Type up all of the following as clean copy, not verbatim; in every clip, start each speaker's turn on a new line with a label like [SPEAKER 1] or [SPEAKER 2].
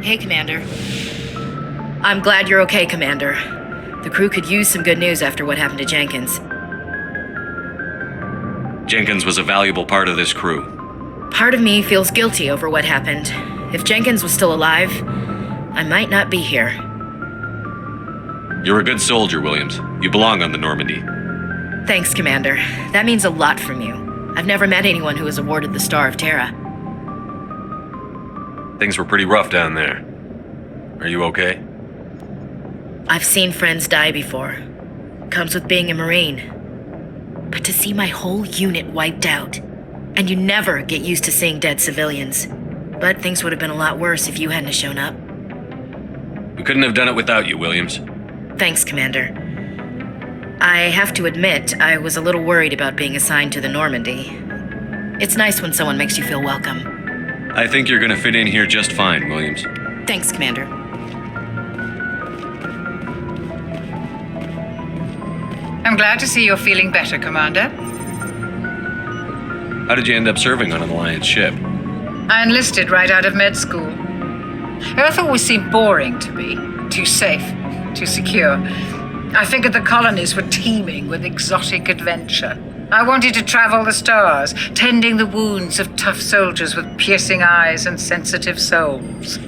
[SPEAKER 1] Hey, Commander. I'm glad you're okay, Commander. The crew could use some good news after what happened to Jenkins.
[SPEAKER 2] Jenkins was a valuable part of this crew.
[SPEAKER 1] Part of me feels guilty over what happened. If Jenkins was still alive, I might not be here.
[SPEAKER 2] You're a good soldier, Williams. You belong on the Normandy.
[SPEAKER 1] Thanks, Commander. That means a lot from you. I've never met anyone who was awarded the Star of Terra.
[SPEAKER 2] Things were pretty rough down there. Are you okay?
[SPEAKER 1] I've seen friends die before. Comes with being a Marine. But to see my whole unit wiped out, and you never get used to seeing dead civilians. But things would have been a lot worse if you hadn't shown up.
[SPEAKER 2] We couldn't have done it without you, Williams.
[SPEAKER 1] Thanks, Commander. I have to admit, I was a little worried about being assigned to the Normandy. It's nice when someone makes you feel welcome.
[SPEAKER 2] I think you're gonna fit in here just fine, Williams.
[SPEAKER 1] Thanks, Commander.
[SPEAKER 3] I'm glad to see you're feeling better, Commander.
[SPEAKER 2] How did you end up serving on an Alliance ship?
[SPEAKER 3] I enlisted right out of med school. Earth always seemed boring to me. Too safe, too secure. I figured the colonies were teeming with exotic adventure. I wanted to travel the stars, tending the wounds of tough soldiers with piercing eyes and sensitive souls.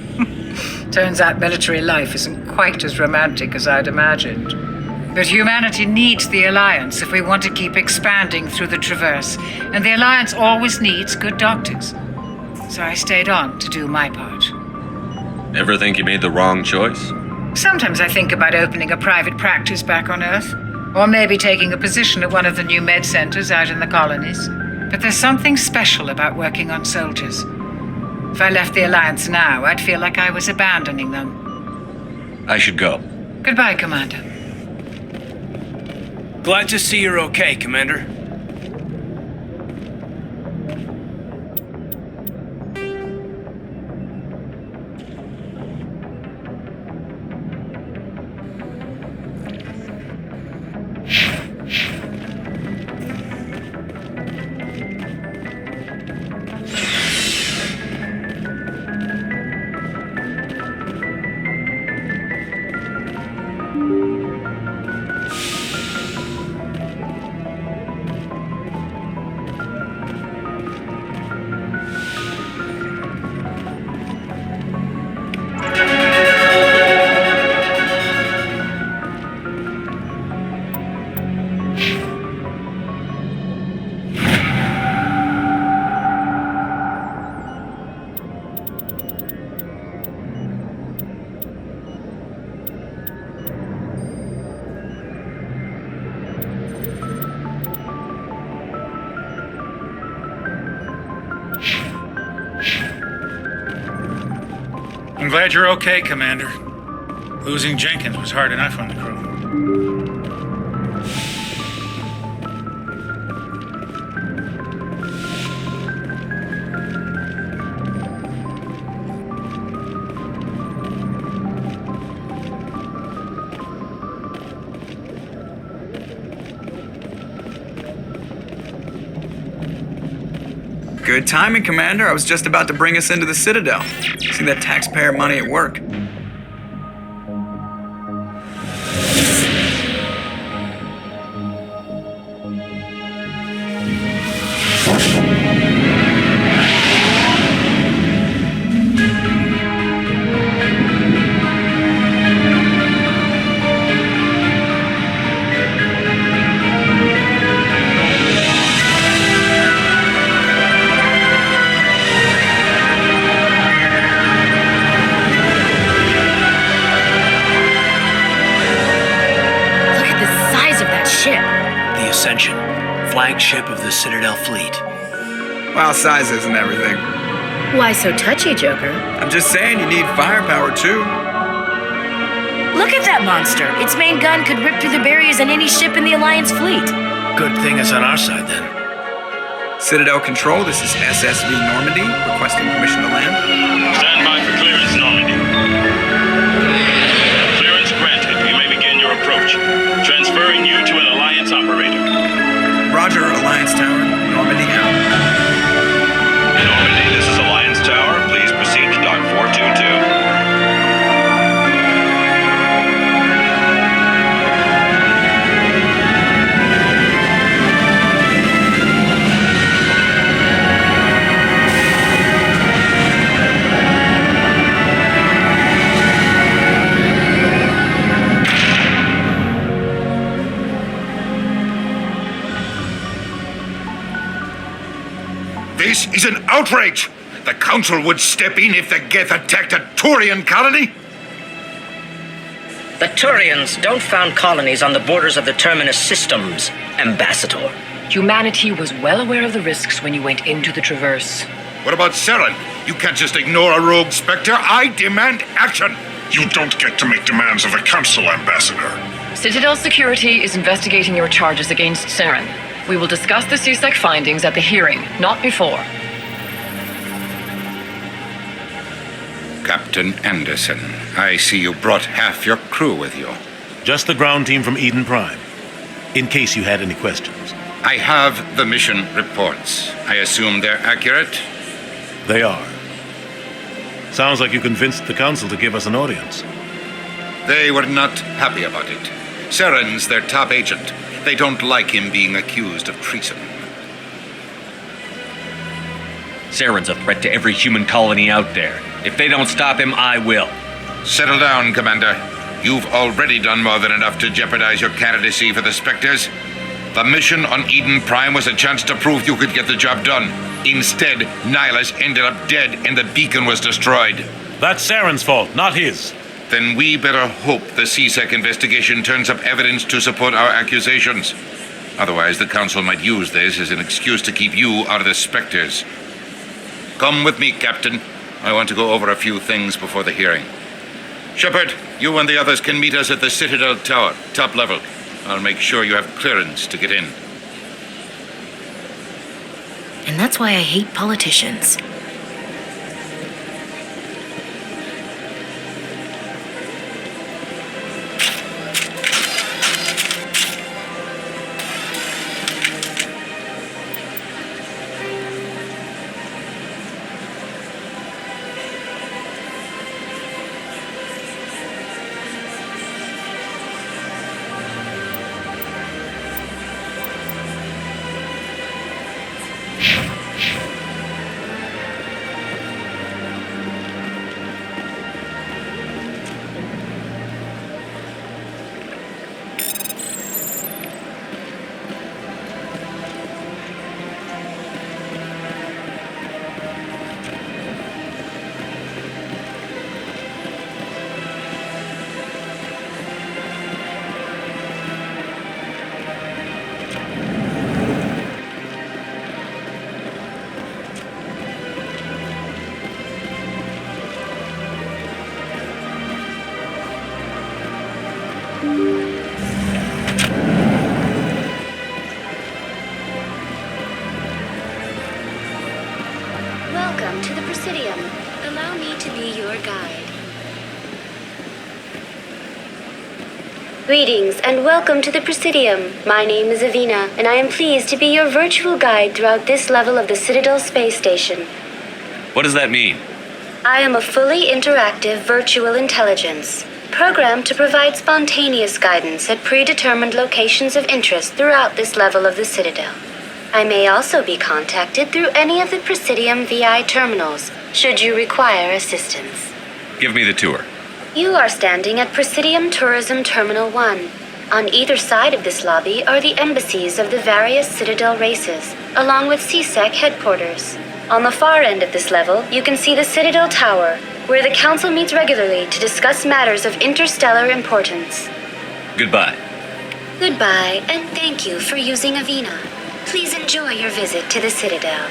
[SPEAKER 3] Turns out military life isn't quite as romantic as I'd imagined. But humanity needs the Alliance if we want to keep expanding through the Traverse, and the Alliance always needs good doctors. So I stayed on to do my part.
[SPEAKER 2] Ever think you made the wrong choice?
[SPEAKER 3] Sometimes I think about opening a private practice back on Earth, or maybe taking a position at one of the new med centers out in the colonies. But there's something special about working on soldiers. If I left the Alliance now, I'd feel like I was abandoning them.
[SPEAKER 2] I should go.
[SPEAKER 3] Goodbye, Commander.
[SPEAKER 4] Glad to see you're okay, Commander.
[SPEAKER 5] I'm glad you're okay, Commander. Losing Jenkins was hard enough on the crew.
[SPEAKER 6] Good timing, Commander. I was just about to bring us into the Citadel. See that taxpayer money at work.
[SPEAKER 4] Flagship of the Citadel fleet.
[SPEAKER 6] Well, size isn't everything.
[SPEAKER 1] Why so touchy, Joker?
[SPEAKER 6] I'm just saying you need firepower, too.
[SPEAKER 1] Look at that monster! Its main gun could rip through the barriers in any ship in the Alliance fleet.
[SPEAKER 4] Good thing it's on our side, then.
[SPEAKER 6] Citadel Control, this is SSV Normandy, requesting permission to land.
[SPEAKER 7] Stand by for clearance, Normandy. Clearance granted. You may begin your approach. Transferring you to an Alliance operator.
[SPEAKER 6] Roger, Alliance Tower. Normandy out.
[SPEAKER 7] Normandy, this is Alliance Tower. Please proceed to Dock 422.
[SPEAKER 8] This is an outrage! The Council would step in if the Geth attacked a Turian colony?
[SPEAKER 9] The Turians don't found colonies on the borders of the Terminus systems, Ambassador.
[SPEAKER 10] Humanity was well aware of the risks when you went into the Traverse.
[SPEAKER 8] What about Saren? You can't just ignore a rogue Spectre. I demand action!
[SPEAKER 7] You don't get to make demands of the Council, Ambassador.
[SPEAKER 10] Citadel Security is investigating your charges against Saren. We will discuss the CSEC findings at the hearing, not before.
[SPEAKER 8] Captain Anderson, I see you brought half your crew with you.
[SPEAKER 11] Just the ground team from Eden Prime, in case you had any questions.
[SPEAKER 8] I have the mission reports. I assume they're accurate?
[SPEAKER 11] They are. Sounds like you convinced the Council to give us an audience.
[SPEAKER 8] They were not happy about it. Saren's their top agent. They don't like him being accused of treason.
[SPEAKER 12] Saren's a threat to every human colony out there. If they don't stop him, I will.
[SPEAKER 8] Settle down, Commander. You've already done more than enough to jeopardize your candidacy for the Spectres. The mission on Eden Prime was a chance to prove you could get the job done. Instead, Nihilus ended up dead and the beacon was destroyed.
[SPEAKER 11] That's Saren's fault, not his.
[SPEAKER 8] Then we better hope the CSEC investigation turns up evidence to support our accusations. Otherwise, the Council might use this as an excuse to keep you out of the Spectres. Come with me, Captain. I want to go over a few things before the hearing. Shepard, you and the others can meet us at the Citadel Tower, top level. I'll make sure you have clearance to get in.
[SPEAKER 1] And that's why I hate politicians.
[SPEAKER 13] Welcome to the Presidium. Allow me to be your guide. Greetings and welcome to the Presidium. My name is Avina, and I am pleased to be your virtual guide throughout this level of the Citadel space station.
[SPEAKER 12] What does that mean?
[SPEAKER 13] I am a fully interactive virtual intelligence, programmed to provide spontaneous guidance at predetermined locations of interest throughout this level of the Citadel. I may also be contacted through any of the Presidium VI terminals, should you require assistance.
[SPEAKER 12] Give me the tour.
[SPEAKER 13] You are standing at Presidium Tourism Terminal 1. On either side of this lobby are the embassies of the various Citadel races, along with CSEC headquarters. On the far end of this level, you can see the Citadel Tower, where the Council meets regularly to discuss matters of interstellar importance.
[SPEAKER 12] Goodbye.
[SPEAKER 13] Goodbye, and thank you for using Avina. Please enjoy your visit to the Citadel.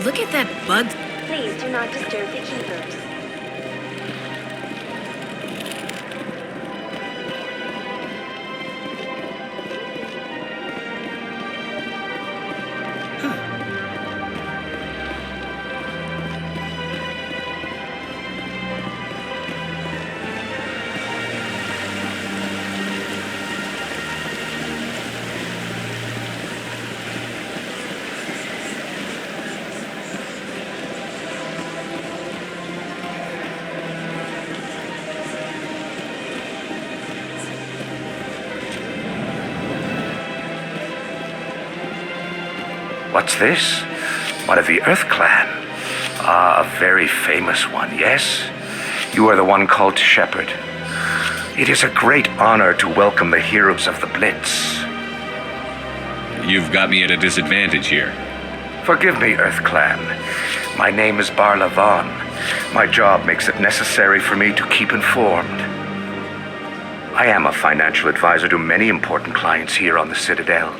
[SPEAKER 1] Look at that bug.
[SPEAKER 13] Please do not disturb the keepers.
[SPEAKER 14] What's this? One of the Earth Clan. Ah, a very famous one, yes? You are the one called to shepherd. It is a great honor to welcome the heroes of the Blitz.
[SPEAKER 12] You've got me at a disadvantage here.
[SPEAKER 14] Forgive me, Earth Clan. My name is Barla Vaughn. My job makes it necessary for me to keep informed. I am a financial advisor to many important clients here on the Citadel.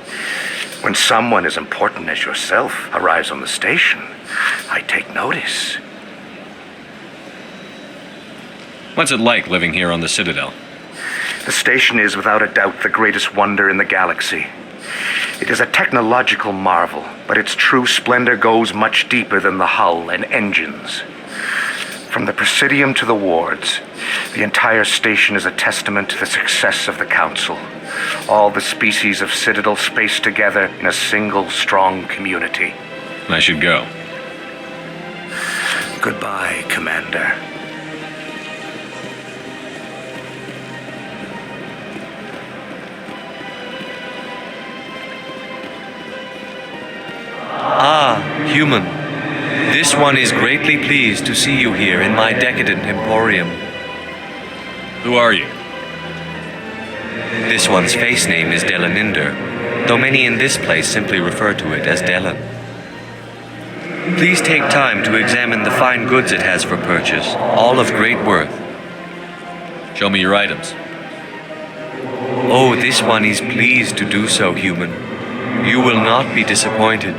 [SPEAKER 14] When someone as important as yourself arrives on the station, I take notice.
[SPEAKER 12] What's it like living here on the Citadel?
[SPEAKER 14] The station is without a doubt the greatest wonder in the galaxy. It is a technological marvel, but its true splendor goes much deeper than the hull and engines. From the Presidium to the wards, the entire station is a testament to the success of the Council. All the species of Citadel spaced together in a single strong community.
[SPEAKER 12] I should go.
[SPEAKER 14] Goodbye, Commander.
[SPEAKER 15] Ah, human. This one is greatly pleased to see you here in my decadent emporium.
[SPEAKER 12] Who are you?
[SPEAKER 15] This one's face name is Delaninder, though many in this place simply refer to it as Delan. Please take time to examine the fine goods it has for purchase, all of great worth.
[SPEAKER 12] Show me your items.
[SPEAKER 15] Oh, this one is pleased to do so, human. You will not be disappointed.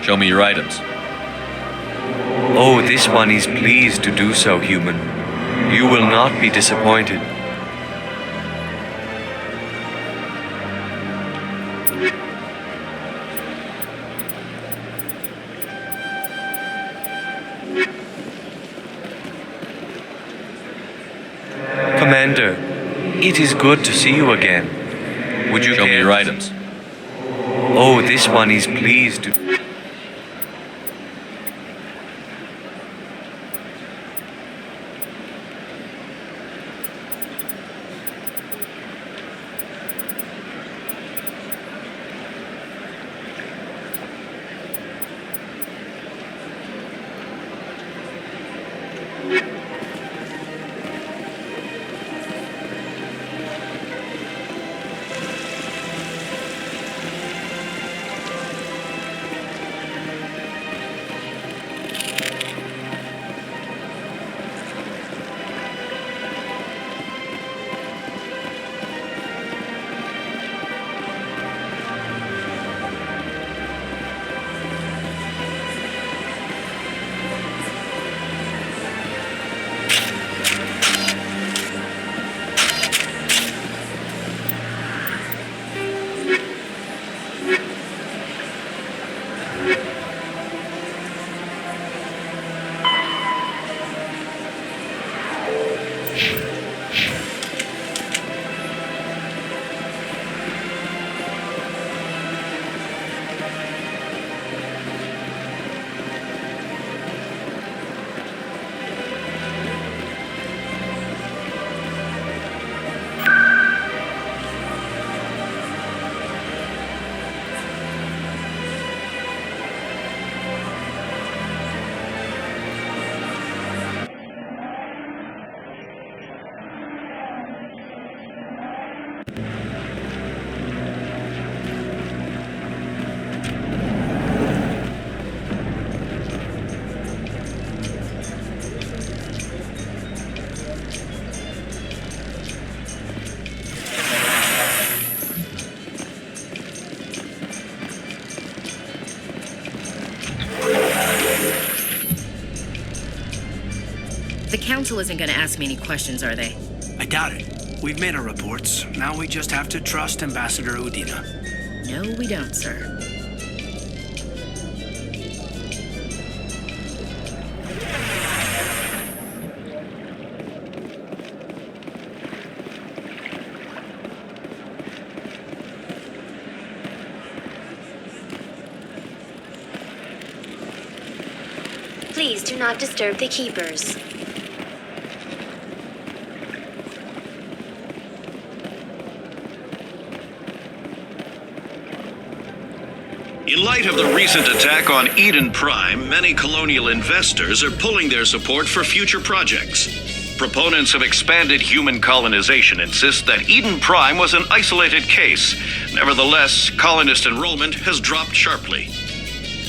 [SPEAKER 12] Show me your items.
[SPEAKER 15] Oh, this one is pleased to do so, human. You will not be disappointed. Commander, it is good to see you again. Would you
[SPEAKER 12] show me your items?
[SPEAKER 15] Oh, this one is pleased to...
[SPEAKER 1] The Council isn't gonna ask me any questions, are they?
[SPEAKER 4] I doubt it. We've made our reports. Now we just have to trust Ambassador Udina.
[SPEAKER 1] No, we don't, sir.
[SPEAKER 13] Please do not disturb the keepers.
[SPEAKER 16] In light of the recent attack on Eden Prime, many colonial investors are pulling their support for future projects. Proponents of expanded human colonization insist that Eden Prime was an isolated case. Nevertheless, colonist enrollment has dropped sharply.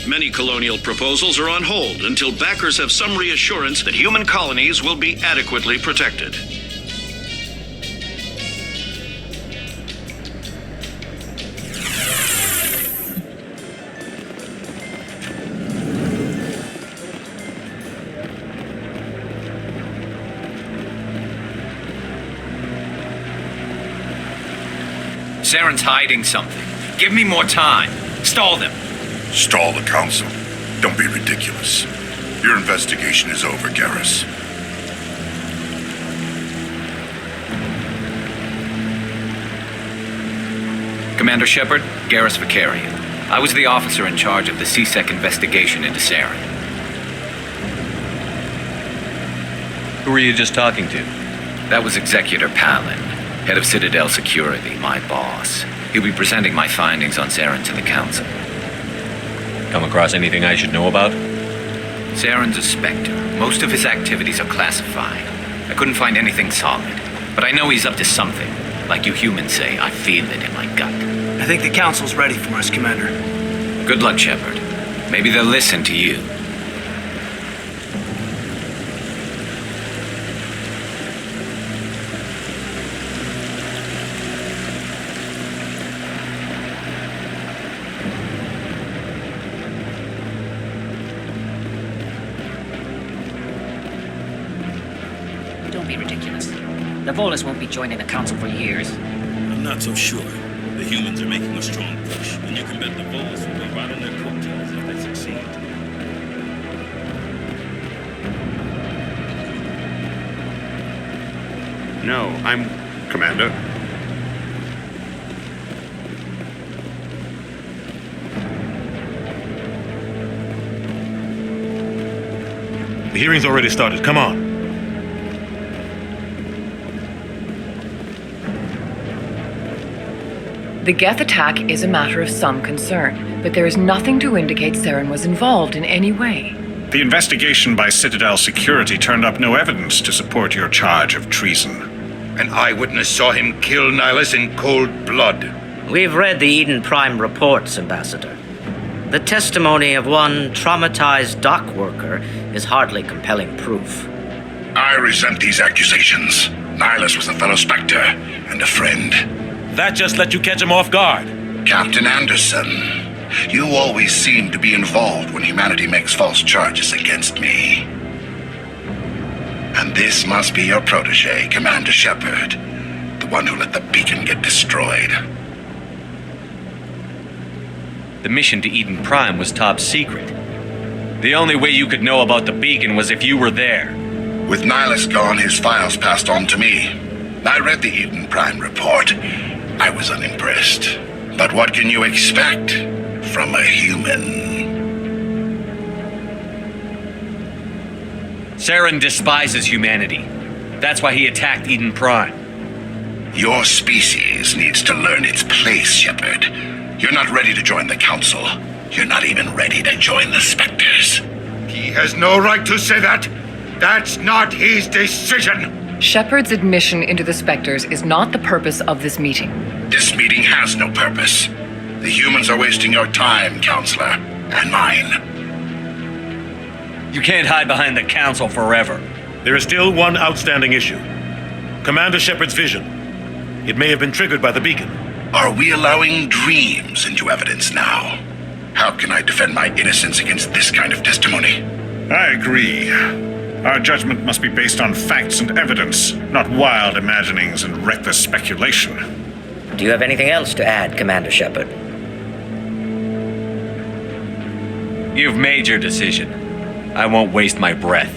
[SPEAKER 16] Many colonial proposals are on hold until backers have some reassurance that human colonies will be adequately protected.
[SPEAKER 17] Saren's hiding something. Give me more time. Stall them.
[SPEAKER 18] Stall the Council? Don't be ridiculous. Your investigation is over, Garrus.
[SPEAKER 17] Commander Shepard, Garrus Vicarian. I was the officer in charge of the CSEC investigation into Saren.
[SPEAKER 12] Who were you just talking to?
[SPEAKER 17] That was Executor Palin, head of Citadel Security, my boss. He'll be presenting my findings on Saren to the Council.
[SPEAKER 12] Come across anything I should know about?
[SPEAKER 17] Saren's a Spectre. Most of his activities are classified. I couldn't find anything solid, but I know he's up to something. Like you humans say, I feel it in my gut.
[SPEAKER 4] I think the Council's ready for us, Commander.
[SPEAKER 17] Good luck, Shepard. Maybe they'll listen to you.
[SPEAKER 9] Don't be ridiculous. The Volus won't be joining the Council for years.
[SPEAKER 7] I'm not so sure. The humans are making a strong push, and you can bet the Volus will be right on their coattails if they succeed.
[SPEAKER 11] No, I'm Commander. The hearing's already started. Come on.
[SPEAKER 10] The Geth attack is a matter of some concern, but there is nothing to indicate Saren was involved in any way.
[SPEAKER 5] The investigation by Citadel Security turned up no evidence to support your charge of treason.
[SPEAKER 8] An eyewitness saw him kill Nihilus in cold blood.
[SPEAKER 9] We've read the Eden Prime reports, Ambassador. The testimony of one traumatized dock worker is hardly compelling proof.
[SPEAKER 18] I resent these accusations. Nihilus was a fellow Spectre and a friend.
[SPEAKER 11] That just let you catch him off guard.
[SPEAKER 18] Captain Anderson, you always seem to be involved when humanity makes false charges against me. And this must be your protege, Commander Shepard, the one who let the beacon get destroyed.
[SPEAKER 12] The mission to Eden Prime was top secret. The only way you could know about the beacon was if you were there.
[SPEAKER 18] With Nihilus gone, his files passed on to me. I read the Eden Prime report. I was unimpressed. But what can you expect from a human?
[SPEAKER 12] Saren despises humanity. That's why he attacked Eden Prime.
[SPEAKER 18] Your species needs to learn its place, Shepard. You're not ready to join the Council. You're not even ready to join the Spectres.
[SPEAKER 8] He has no right to say that. That's not his decision.
[SPEAKER 10] Shepard's admission into the Spectres is not the purpose of this meeting.
[SPEAKER 18] This meeting has no purpose. The humans are wasting your time, Counselor, and mine.
[SPEAKER 12] You can't hide behind the Council forever.
[SPEAKER 11] There is still one outstanding issue. Commander Shepard's vision. It may have been triggered by the beacon.
[SPEAKER 18] Are we allowing dreams into evidence now? How can I defend my innocence against this kind of testimony?
[SPEAKER 5] I agree. Our judgment must be based on facts and evidence, not wild imaginings and reckless speculation.
[SPEAKER 9] Do you have anything else to add, Commander Shepard?
[SPEAKER 12] You've made your decision. I won't waste my breath.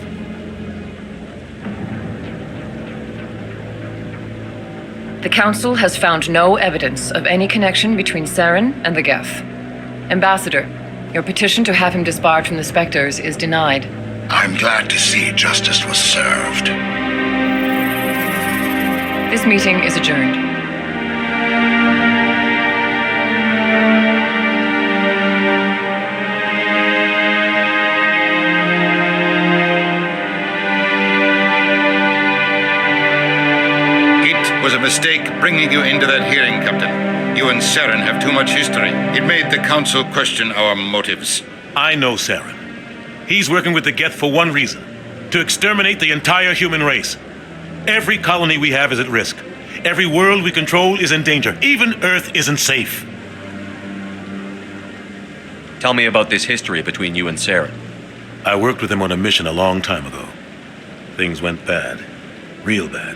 [SPEAKER 10] The Council has found no evidence of any connection between Saren and the Geth. Ambassador, your petition to have him disbarred from the Spectres is denied.
[SPEAKER 18] I'm glad to see justice was served.
[SPEAKER 10] This meeting is adjourned.
[SPEAKER 8] It was a mistake bringing you into that hearing, Captain. You and Saren have too much history. It made the Council question our motives.
[SPEAKER 11] I know Saren. He's working with the Geth for one reason: to exterminate the entire human race. Every colony we have is at risk. Every world we control is in danger. Even Earth isn't safe.
[SPEAKER 12] Tell me about this history between you and Saren.
[SPEAKER 11] I worked with him on a mission a long time ago. Things went bad. Real bad.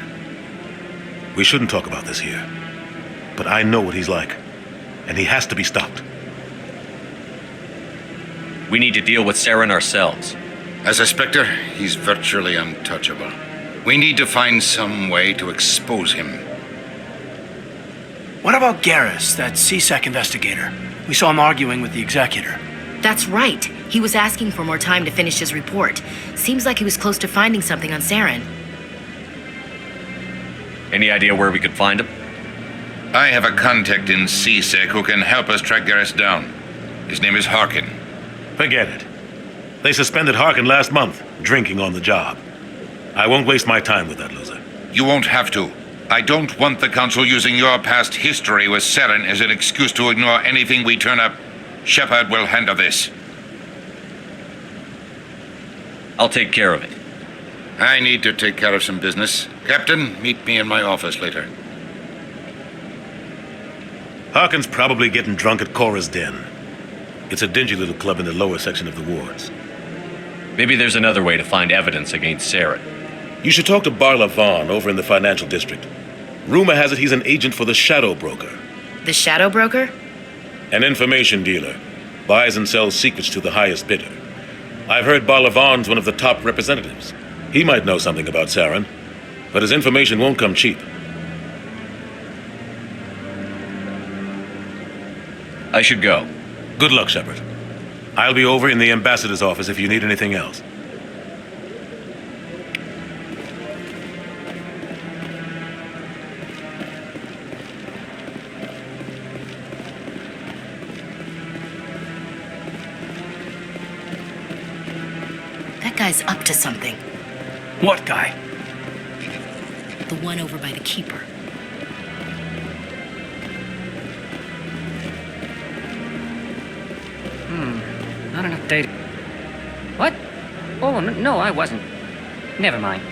[SPEAKER 11] We shouldn't talk about this here. But I know what he's like. And he has to be stopped.
[SPEAKER 12] We need to deal with Saren ourselves.
[SPEAKER 8] As a Spectre, he's virtually untouchable. We need to find some way to expose him.
[SPEAKER 4] What about Garrus, that CSEC investigator? We saw him arguing with the executor.
[SPEAKER 1] That's right. He was asking for more time to finish his report. Seems like he was close to finding something on Saren.
[SPEAKER 12] Any idea where we could find him?
[SPEAKER 8] I have a contact in CSEC who can help us track Garrus down. His name is Harkin.
[SPEAKER 11] Forget it. They suspended Harkin last month, drinking on the job. I won't waste my time with that loser.
[SPEAKER 8] You won't have to. I don't want the Council using your past history with Saren as an excuse to ignore anything we turn up. Shepard will handle this.
[SPEAKER 12] I'll take care of it.
[SPEAKER 8] I need to take care of some business. Captain, meet me in my office later.
[SPEAKER 11] Harkin's probably getting drunk at Cora's Den. It's a dingy little club in the lower section of the wards.
[SPEAKER 12] Maybe there's another way to find evidence against Saren.
[SPEAKER 11] You should talk to Barla Vaughn over in the financial district. Rumor has it he's an agent for the Shadow Broker.
[SPEAKER 1] The Shadow Broker?
[SPEAKER 11] An information dealer. Buys and sells secrets to the highest bidder. I've heard Barla Vaughn's one of the top representatives. He might know something about Saren, but his information won't come cheap.
[SPEAKER 12] I should go.
[SPEAKER 11] Good luck, Shepard. I'll be over in the ambassador's office if you need anything else.
[SPEAKER 1] That guy's up to something.
[SPEAKER 4] What guy?
[SPEAKER 1] The one over by the Keeper.
[SPEAKER 19] Not enough data. What? Oh, no, I wasn't. Never mind.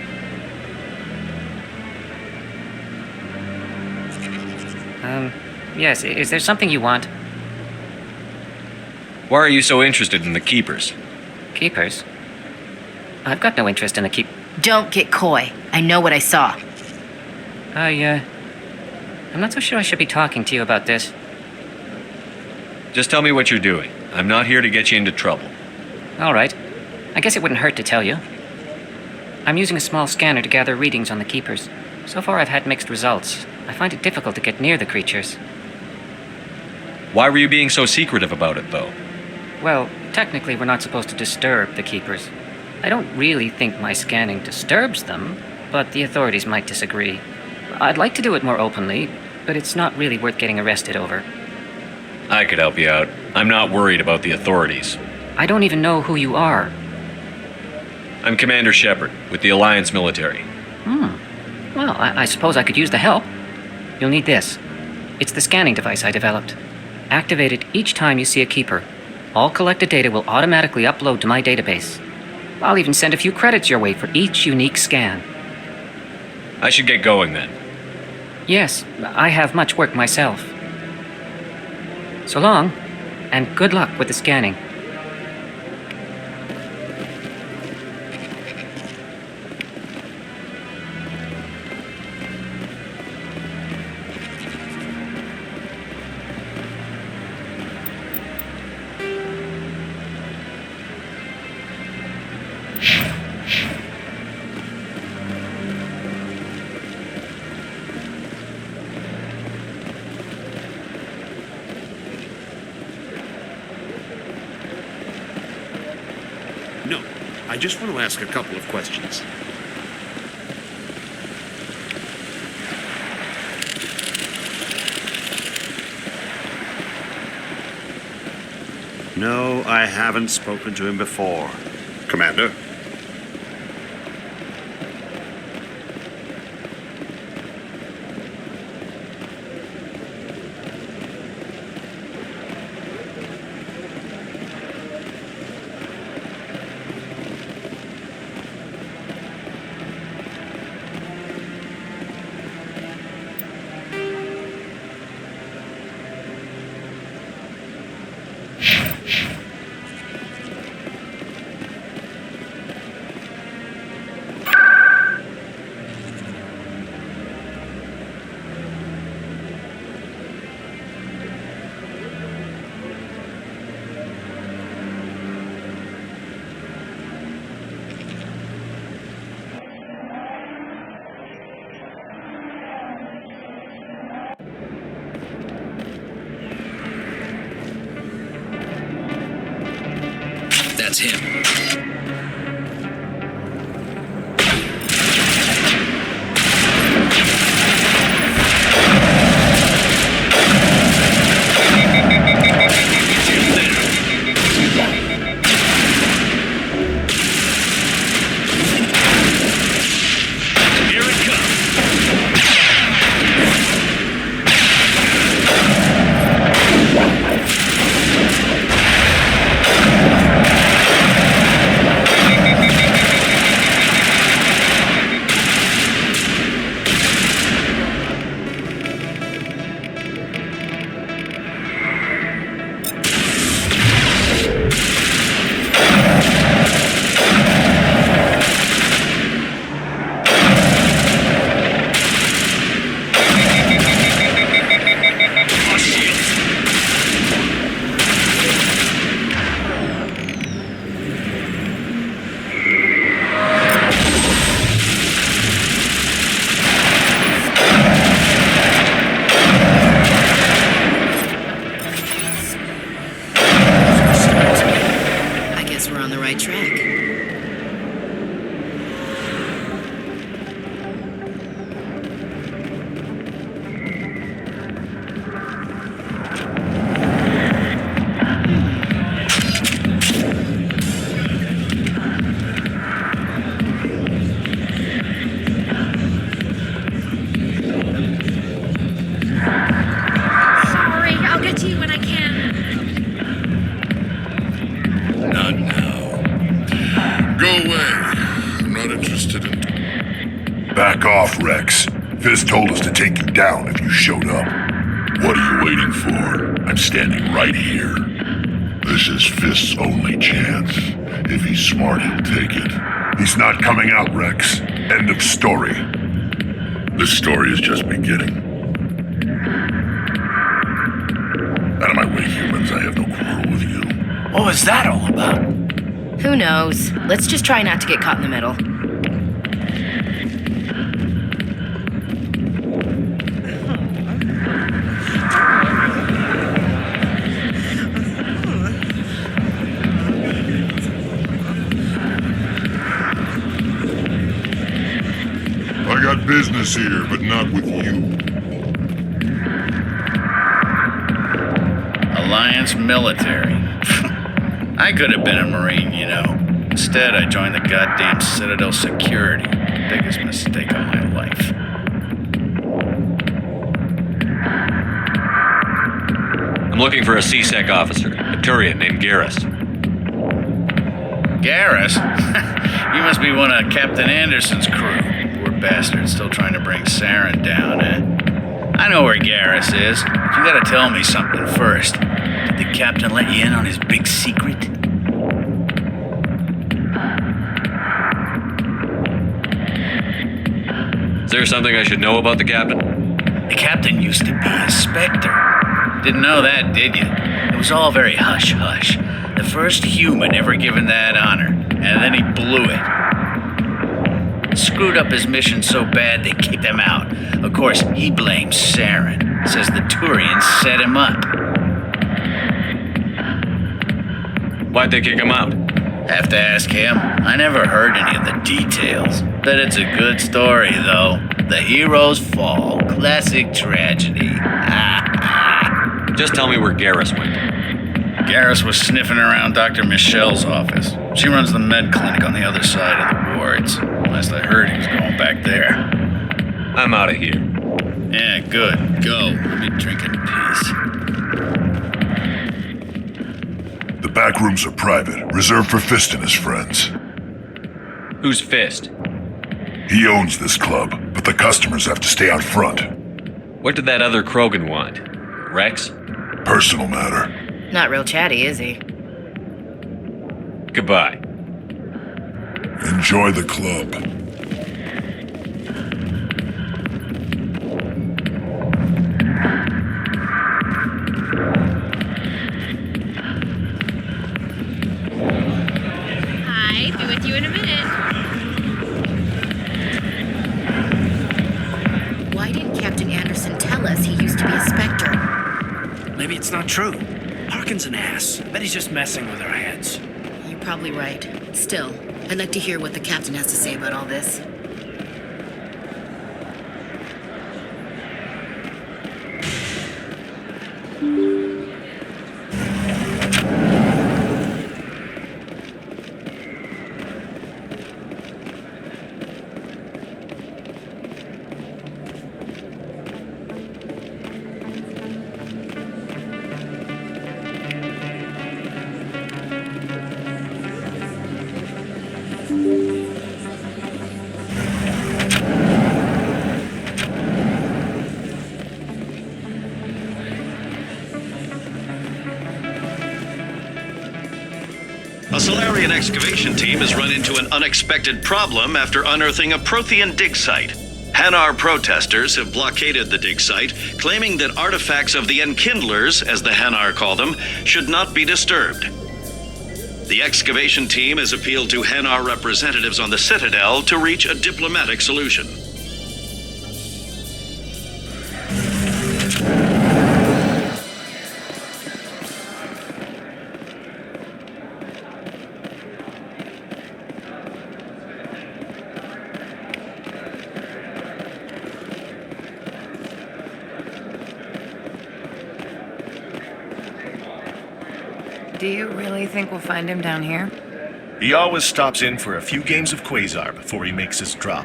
[SPEAKER 19] Yes, is there something you want?
[SPEAKER 12] Why are you so interested in the Keepers?
[SPEAKER 19] Keepers? I've got no interest in the keep...
[SPEAKER 1] Don't get coy. I know what I saw.
[SPEAKER 19] I'm not so sure I should be talking to you about this.
[SPEAKER 12] Just tell me what you're doing. I'm not here to get you into trouble.
[SPEAKER 19] All right. I guess it wouldn't hurt to tell you. I'm using a small scanner to gather readings on the Keepers. So far I've had mixed results. I find it difficult to get near the creatures.
[SPEAKER 12] Why were you being so secretive about it, though?
[SPEAKER 19] Well, technically we're not supposed to disturb the Keepers. I don't really think my scanning disturbs them, but the authorities might disagree. I'd like to do it more openly, but it's not really worth getting arrested over.
[SPEAKER 12] I could help you out. I'm not worried about the authorities.
[SPEAKER 19] I don't even know who you are.
[SPEAKER 12] I'm Commander Shepard, with the Alliance military.
[SPEAKER 19] Well, I suppose I could use the help. You'll need this. It's the scanning device I developed. Activate it each time you see a Keeper. All collected data will automatically upload to my database. I'll even send a few credits your way for each unique scan.
[SPEAKER 12] I should get going then.
[SPEAKER 19] Yes, I have much work myself. So long, and good luck with the scanning.
[SPEAKER 11] No, I just want to ask a couple of questions.
[SPEAKER 20] No, I haven't spoken to him before. Commander?
[SPEAKER 6] That's him.
[SPEAKER 18] Back off, Rex. Fist told us to take you down if you showed up. What are you waiting for? I'm standing right here. This is Fist's only chance. If he's smart, he'll take it. He's not coming out, Rex. End of story. This story is just beginning. Out of my way, humans. I have no quarrel with you.
[SPEAKER 4] What was that all about?
[SPEAKER 1] Who knows? Let's just try not to get caught in the middle.
[SPEAKER 18] I got business here, but not with you.
[SPEAKER 21] Alliance military. I could have been a Marine, you know. Instead, I joined the goddamn Citadel security. Biggest mistake of my life.
[SPEAKER 12] I'm looking for a CSEC officer, a Turian named Garrus.
[SPEAKER 21] Garrus? You must be one of Captain Anderson's crew. Poor bastard, still trying to bring Saren down, eh? I know where Garrus is, but you gotta tell me something first. Did the captain let you in on his big secret?
[SPEAKER 12] Is there something I should know about the captain?
[SPEAKER 21] The captain used to be a Spectre. Didn't know that, did you? It was all very hush-hush. The first human ever given that honor, and then he blew it. Screwed up his mission so bad they kicked him out. Of course, he blames Saren. Says the Turians set him up.
[SPEAKER 12] Why'd they kick him out?
[SPEAKER 21] Have to ask him. I never heard any of the details. Bet it's a good story, though. The hero's fall. Classic tragedy.
[SPEAKER 12] Just tell me where Garrus went.
[SPEAKER 21] Garrus was sniffing around Dr. Michelle's office. She runs the med clinic on the other side of the wards. Last I heard, he was going back there.
[SPEAKER 12] I'm out of here.
[SPEAKER 21] Yeah, good. Go. Let me drink in peace.
[SPEAKER 18] The back rooms are private, reserved for Fist and his friends.
[SPEAKER 12] Who's Fist?
[SPEAKER 18] He owns this club, but the customers have to stay out front.
[SPEAKER 12] What did that other Krogan want? Rex?
[SPEAKER 18] Personal matter.
[SPEAKER 1] Not real chatty, is he?
[SPEAKER 12] Goodbye.
[SPEAKER 18] Enjoy the club.
[SPEAKER 2] Hi, be with you in a minute.
[SPEAKER 1] Why didn't Captain Anderson tell us he used to be a Spectre?
[SPEAKER 4] Maybe it's not true. Harkin's an ass. Bet he's just messing with our heads.
[SPEAKER 1] You're probably right. Still, I'd like to hear what the captain has to say about all this.
[SPEAKER 16] A Solarian excavation team has run into an unexpected problem after unearthing a Prothean dig site. Hanar protesters have blockaded the dig site, claiming that artifacts of the Enkindlers, as the Hanar call them, should not be disturbed. The excavation team has appealed to Hanar representatives on the Citadel to reach a diplomatic solution.
[SPEAKER 10] Do you really think we'll find him down here?
[SPEAKER 22] He always stops in for a few games of Quasar before he makes his drop.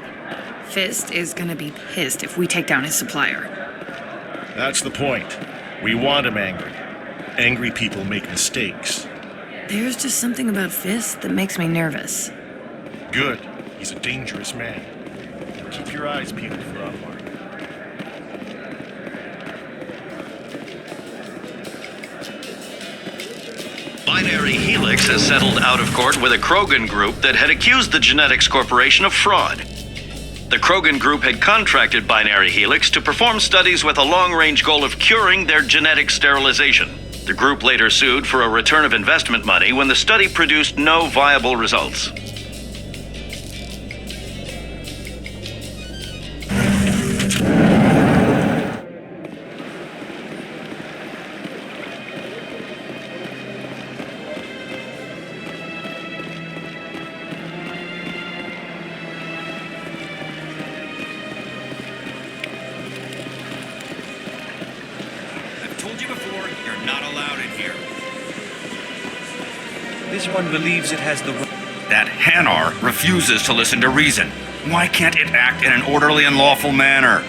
[SPEAKER 10] Fist is gonna be pissed if we take down his supplier.
[SPEAKER 22] That's the point. We want him angry. Angry people make mistakes.
[SPEAKER 10] There's just something about Fist that makes me nervous.
[SPEAKER 22] Good. He's a dangerous man. Keep your eyes peeled for our mark.
[SPEAKER 16] Binary Helix has settled out of court with a Krogan group that had accused the Genetics Corporation of fraud. The Krogan group had contracted Binary Helix to perform studies with a long-range goal of curing their genetic sterilization. The group later sued for a return of investment money when the study produced no viable results.
[SPEAKER 23] This one believes it has the... That Hanar refuses to listen to reason. Why can't it act in an orderly and lawful manner?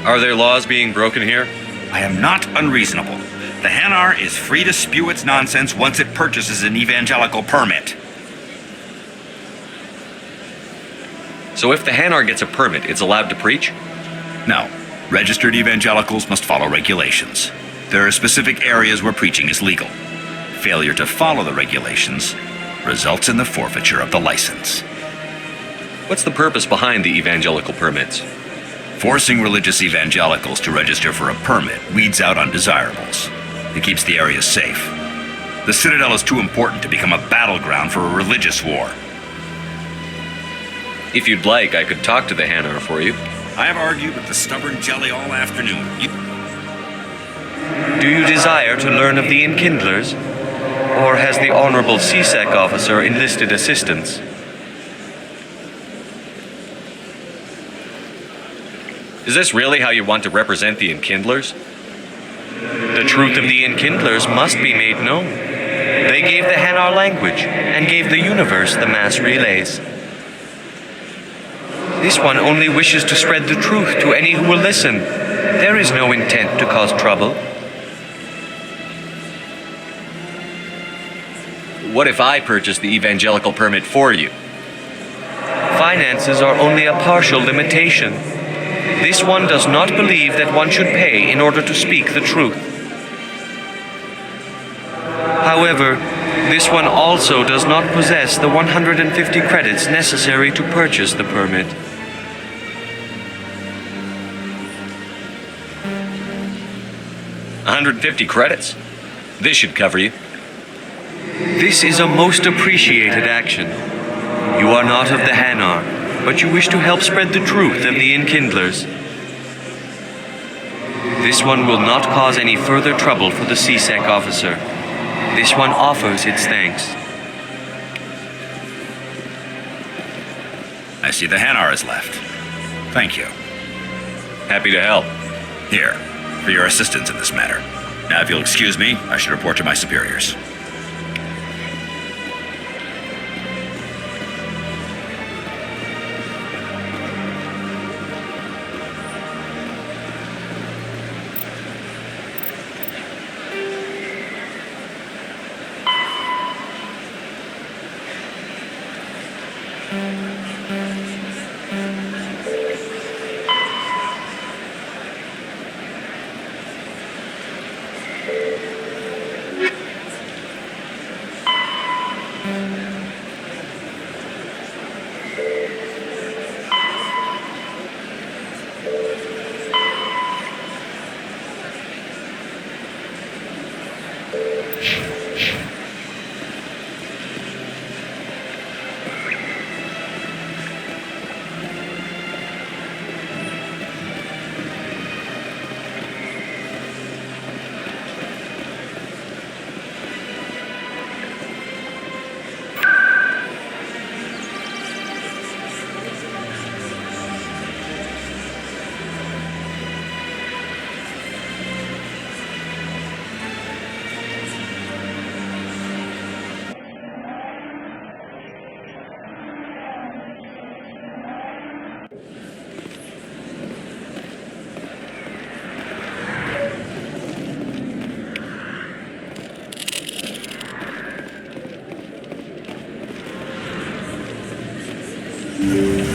[SPEAKER 12] Are there laws being broken here?
[SPEAKER 23] I am not unreasonable. The Hanar is free to spew its nonsense once it purchases an evangelical permit.
[SPEAKER 12] So if the Hanar gets a permit, it's allowed to preach?
[SPEAKER 23] No. Registered evangelicals must follow regulations. There are specific areas where preaching is legal. Failure to follow the regulations results in the forfeiture of the license.
[SPEAKER 12] What's the purpose behind the evangelical permits?
[SPEAKER 23] Forcing religious evangelicals to register for a permit weeds out undesirables. It keeps the area safe. The Citadel is too important to become a battleground for a religious war.
[SPEAKER 12] If you'd like, I could talk to the Hanar for you.
[SPEAKER 23] I have argued with the stubborn jelly all afternoon.
[SPEAKER 15] Do you desire to learn of the Enkindlers? or has the Honorable CSEC officer enlisted assistance?
[SPEAKER 12] Is this really how you want to represent the Enkindlers?
[SPEAKER 15] The truth of the Enkindlers must be made known. They gave the Hanar language and gave the universe the mass relays. This one only wishes to spread the truth to any who will listen. There is no intent to cause trouble.
[SPEAKER 12] What if I purchase the evangelical permit for you?
[SPEAKER 15] Finances are only a partial limitation. This one does not believe that one should pay in order to speak the truth. However, this one also does not possess the 150 credits necessary to purchase the permit.
[SPEAKER 12] $150 credits? This should cover you.
[SPEAKER 15] This is a most appreciated action. You are not of the Hanar, but you wish to help spread the truth of the Enkindlers. This one will not cause any further trouble for the CSEC officer. This one offers its thanks.
[SPEAKER 23] I see the Hanar is left. Thank you.
[SPEAKER 12] Happy to help.
[SPEAKER 23] Here, for your assistance in this matter. Now, if you'll excuse me, I should report to my superiors.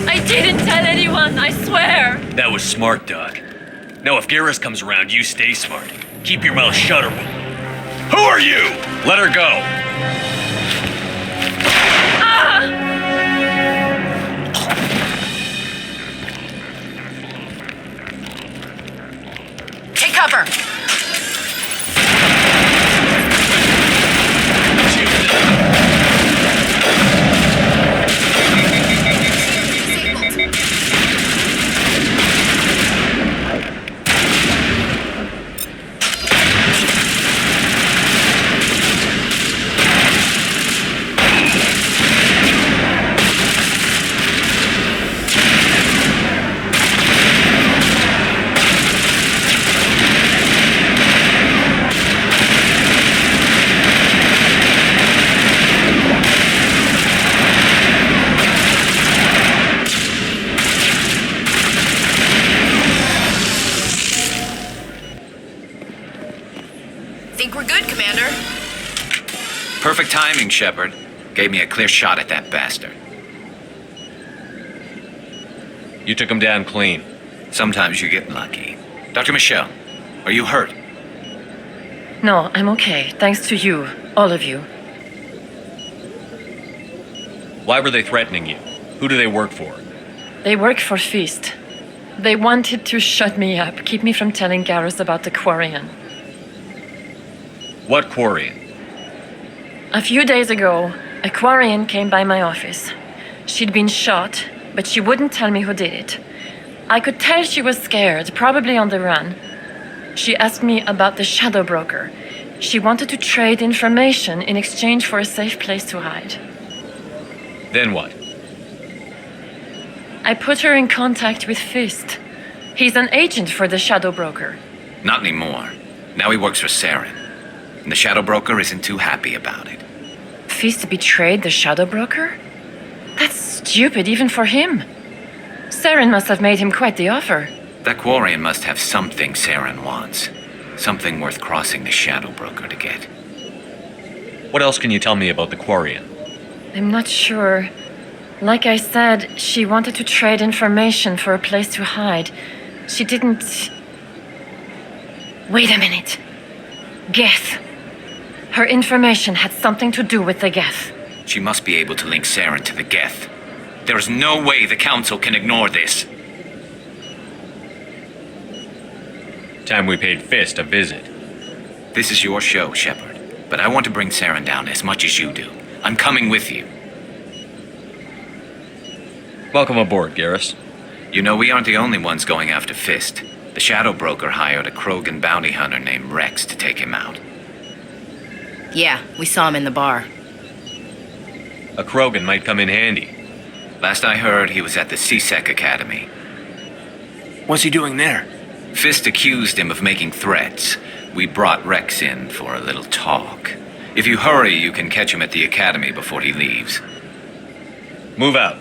[SPEAKER 10] I didn't tell anyone, I swear!
[SPEAKER 12] That was smart, Doc. Now, if Garrus comes around, you stay smart. Keep your mouth shut or we'll... Who are you? Let her go.
[SPEAKER 1] Take cover! Think we're good, Commander.
[SPEAKER 17] Perfect timing, Shepard. Gave me a clear shot at that bastard.
[SPEAKER 12] You took him down clean.
[SPEAKER 17] Sometimes you get lucky. Dr. Michelle, are you hurt?
[SPEAKER 10] No, I'm okay. Thanks to you. All of you.
[SPEAKER 12] Why were they threatening you? Who do they work for?
[SPEAKER 10] They work for Feast. They wanted to shut me up, keep me from telling Garrus about the Quarian.
[SPEAKER 12] What Quarian?
[SPEAKER 10] A few days ago, a Quarian came by my office. She'd been shot, but she wouldn't tell me who did it. I could tell she was scared, probably on the run. She asked me about the Shadow Broker. She wanted to trade information in exchange for a safe place to hide.
[SPEAKER 12] Then what?
[SPEAKER 10] I put her in contact with Fist. He's an agent for the Shadow Broker.
[SPEAKER 17] Not anymore. Now he works for Saren. And the Shadow Broker isn't too happy about it.
[SPEAKER 10] Fist betrayed the Shadow Broker? That's stupid even for him. Saren must have made him quite the offer.
[SPEAKER 17] That Quarian must have something Saren wants. Something worth crossing the Shadow Broker to get.
[SPEAKER 12] What else can you tell me about the Quarian?
[SPEAKER 10] I'm not sure. Like I said, she wanted to trade information for a place to hide. She didn't... Wait a minute. Geth. Her information had something to do with the Geth.
[SPEAKER 17] She must be able to link Saren to the Geth. There is no way the Council can ignore this.
[SPEAKER 12] Time we paid Fist a visit.
[SPEAKER 17] This is your show, Shepard. But I want to bring Saren down as much as you do. I'm coming with you.
[SPEAKER 12] Welcome aboard, Garrus.
[SPEAKER 17] You know, we aren't the only ones going after Fist. The Shadow Broker hired a Krogan bounty hunter named Rex to take him out.
[SPEAKER 1] Yeah, we saw him in the bar.
[SPEAKER 12] A Krogan might come in handy.
[SPEAKER 17] Last I heard, he was at the C-Sec Academy.
[SPEAKER 4] What's he doing there?
[SPEAKER 17] Fist accused him of making threats. We brought Rex in for a little talk. If you hurry, you can catch him at the Academy before he leaves.
[SPEAKER 12] Move out.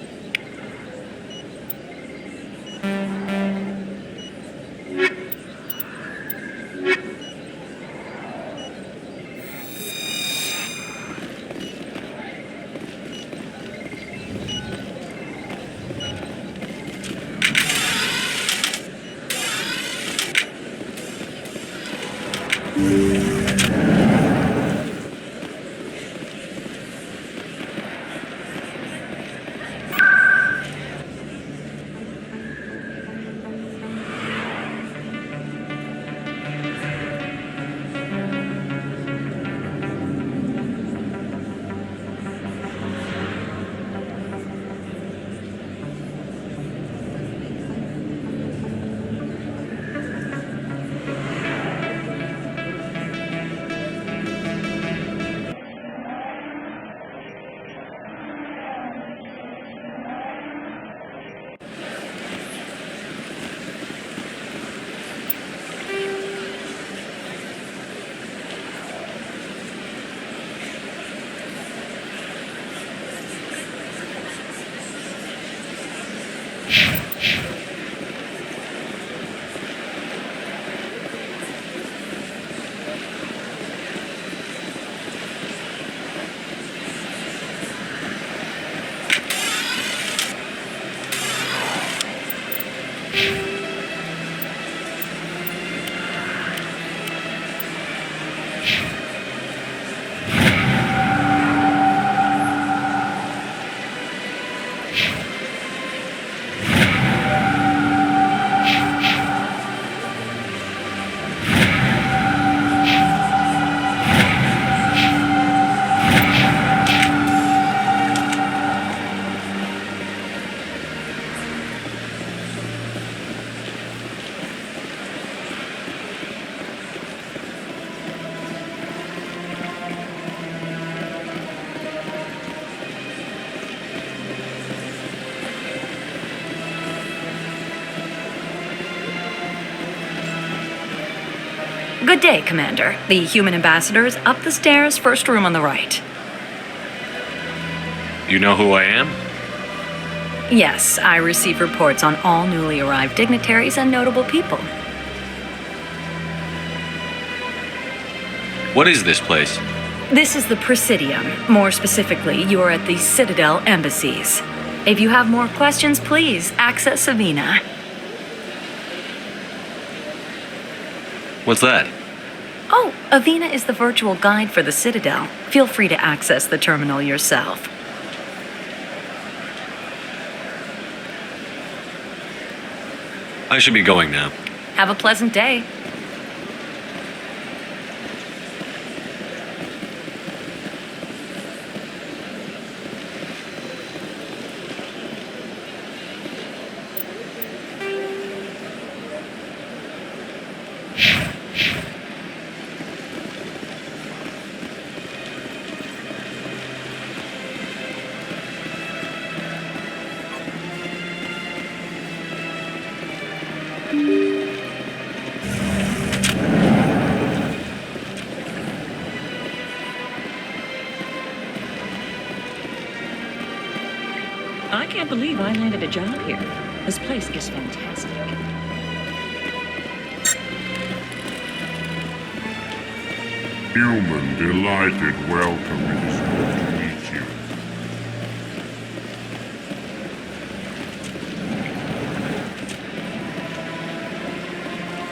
[SPEAKER 3] Good day, Commander. The human ambassador is up the stairs, first room on the right.
[SPEAKER 12] You know who I am?
[SPEAKER 3] Yes, I receive reports on all newly arrived dignitaries and notable people.
[SPEAKER 12] What is this place?
[SPEAKER 3] This is the Presidium. More specifically, you are at the Citadel embassies. If you have more questions, please access Savina.
[SPEAKER 12] What's that?
[SPEAKER 3] Oh, Avina is the virtual guide for the Citadel. Feel free to access the terminal yourself.
[SPEAKER 12] I should be going now.
[SPEAKER 3] Have a pleasant day. I can't believe I landed a job here. This place is fantastic.
[SPEAKER 18] Human, delighted welcome. It is good to meet you.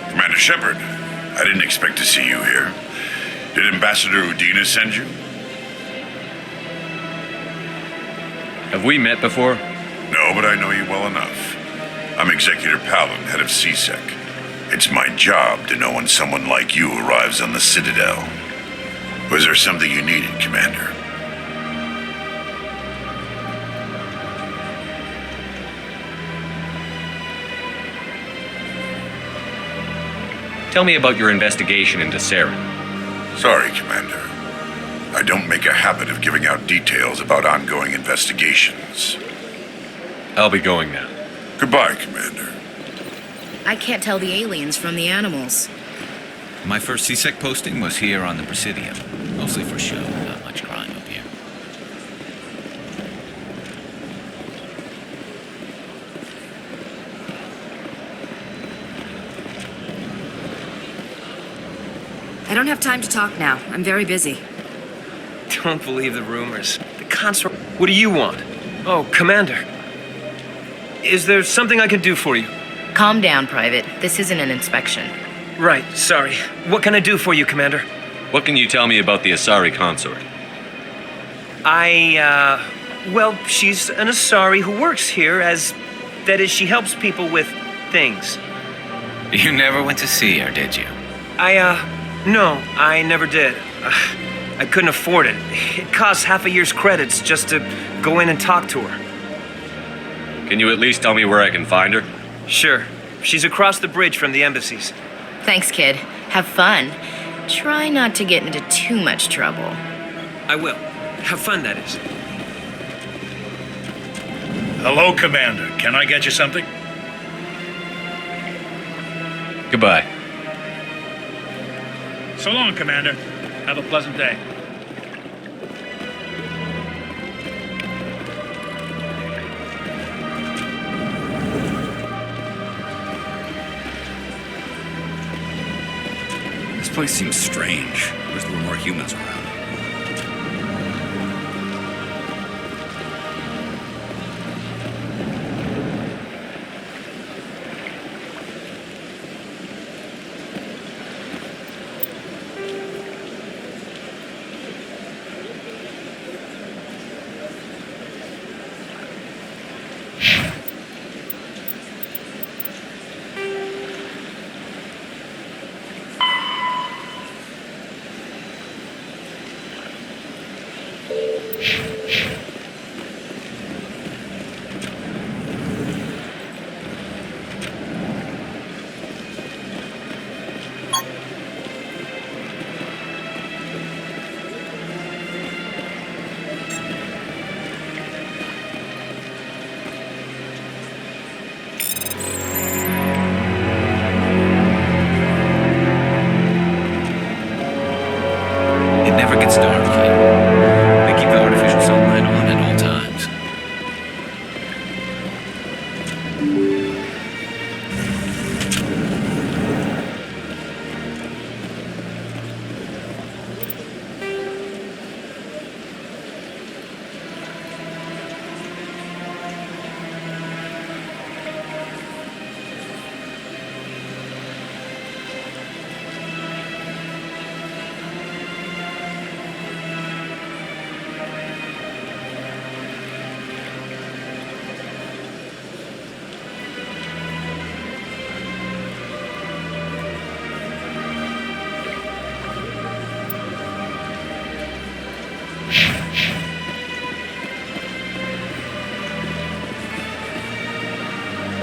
[SPEAKER 7] Commander Shepard, I didn't expect to see you here. Did Ambassador Udina send you?
[SPEAKER 12] Have we met before?
[SPEAKER 7] No, but I know you well enough. I'm Executor Palin, head of CSEC. It's my job to know when someone like you arrives on the Citadel. Was there something you needed, Commander?
[SPEAKER 12] Tell me about your investigation into Saren.
[SPEAKER 7] Sorry, Commander. I don't make a habit of giving out details about ongoing investigations.
[SPEAKER 12] I'll be going now.
[SPEAKER 7] Goodbye, Commander.
[SPEAKER 1] I can't tell the aliens from the animals.
[SPEAKER 17] My first CSEC posting was here on the Presidium. Mostly for show, not much crime up here.
[SPEAKER 13] I don't have time to talk now. I'm very busy.
[SPEAKER 14] Don't believe the rumors. The consort... What do you want? Oh, Commander. Is there something I can do for you?
[SPEAKER 1] Calm down, Private. This isn't an inspection.
[SPEAKER 14] Right, sorry. What can I do for you, Commander?
[SPEAKER 12] What can you tell me about the Asari consort?
[SPEAKER 14] Well, she's an Asari who works here as... That is, she helps people with things.
[SPEAKER 17] You never went to see her, did you?
[SPEAKER 14] No, I never did. I couldn't afford it. It costs half a year's credits just to go in and talk to her.
[SPEAKER 12] Can you at least tell me where I can find her?
[SPEAKER 14] Sure. She's across the bridge from the embassies.
[SPEAKER 1] Thanks, kid. Have fun. Try not to get into too much trouble.
[SPEAKER 14] I will. Have fun, that is.
[SPEAKER 5] Hello, Commander. Can I get you something?
[SPEAKER 12] Goodbye.
[SPEAKER 5] So long, Commander. Have a pleasant day.
[SPEAKER 23] This place seems strange. Wish there were more humans around.
[SPEAKER 17] It never gets dark here. They keep the artificial sunlight on at all times.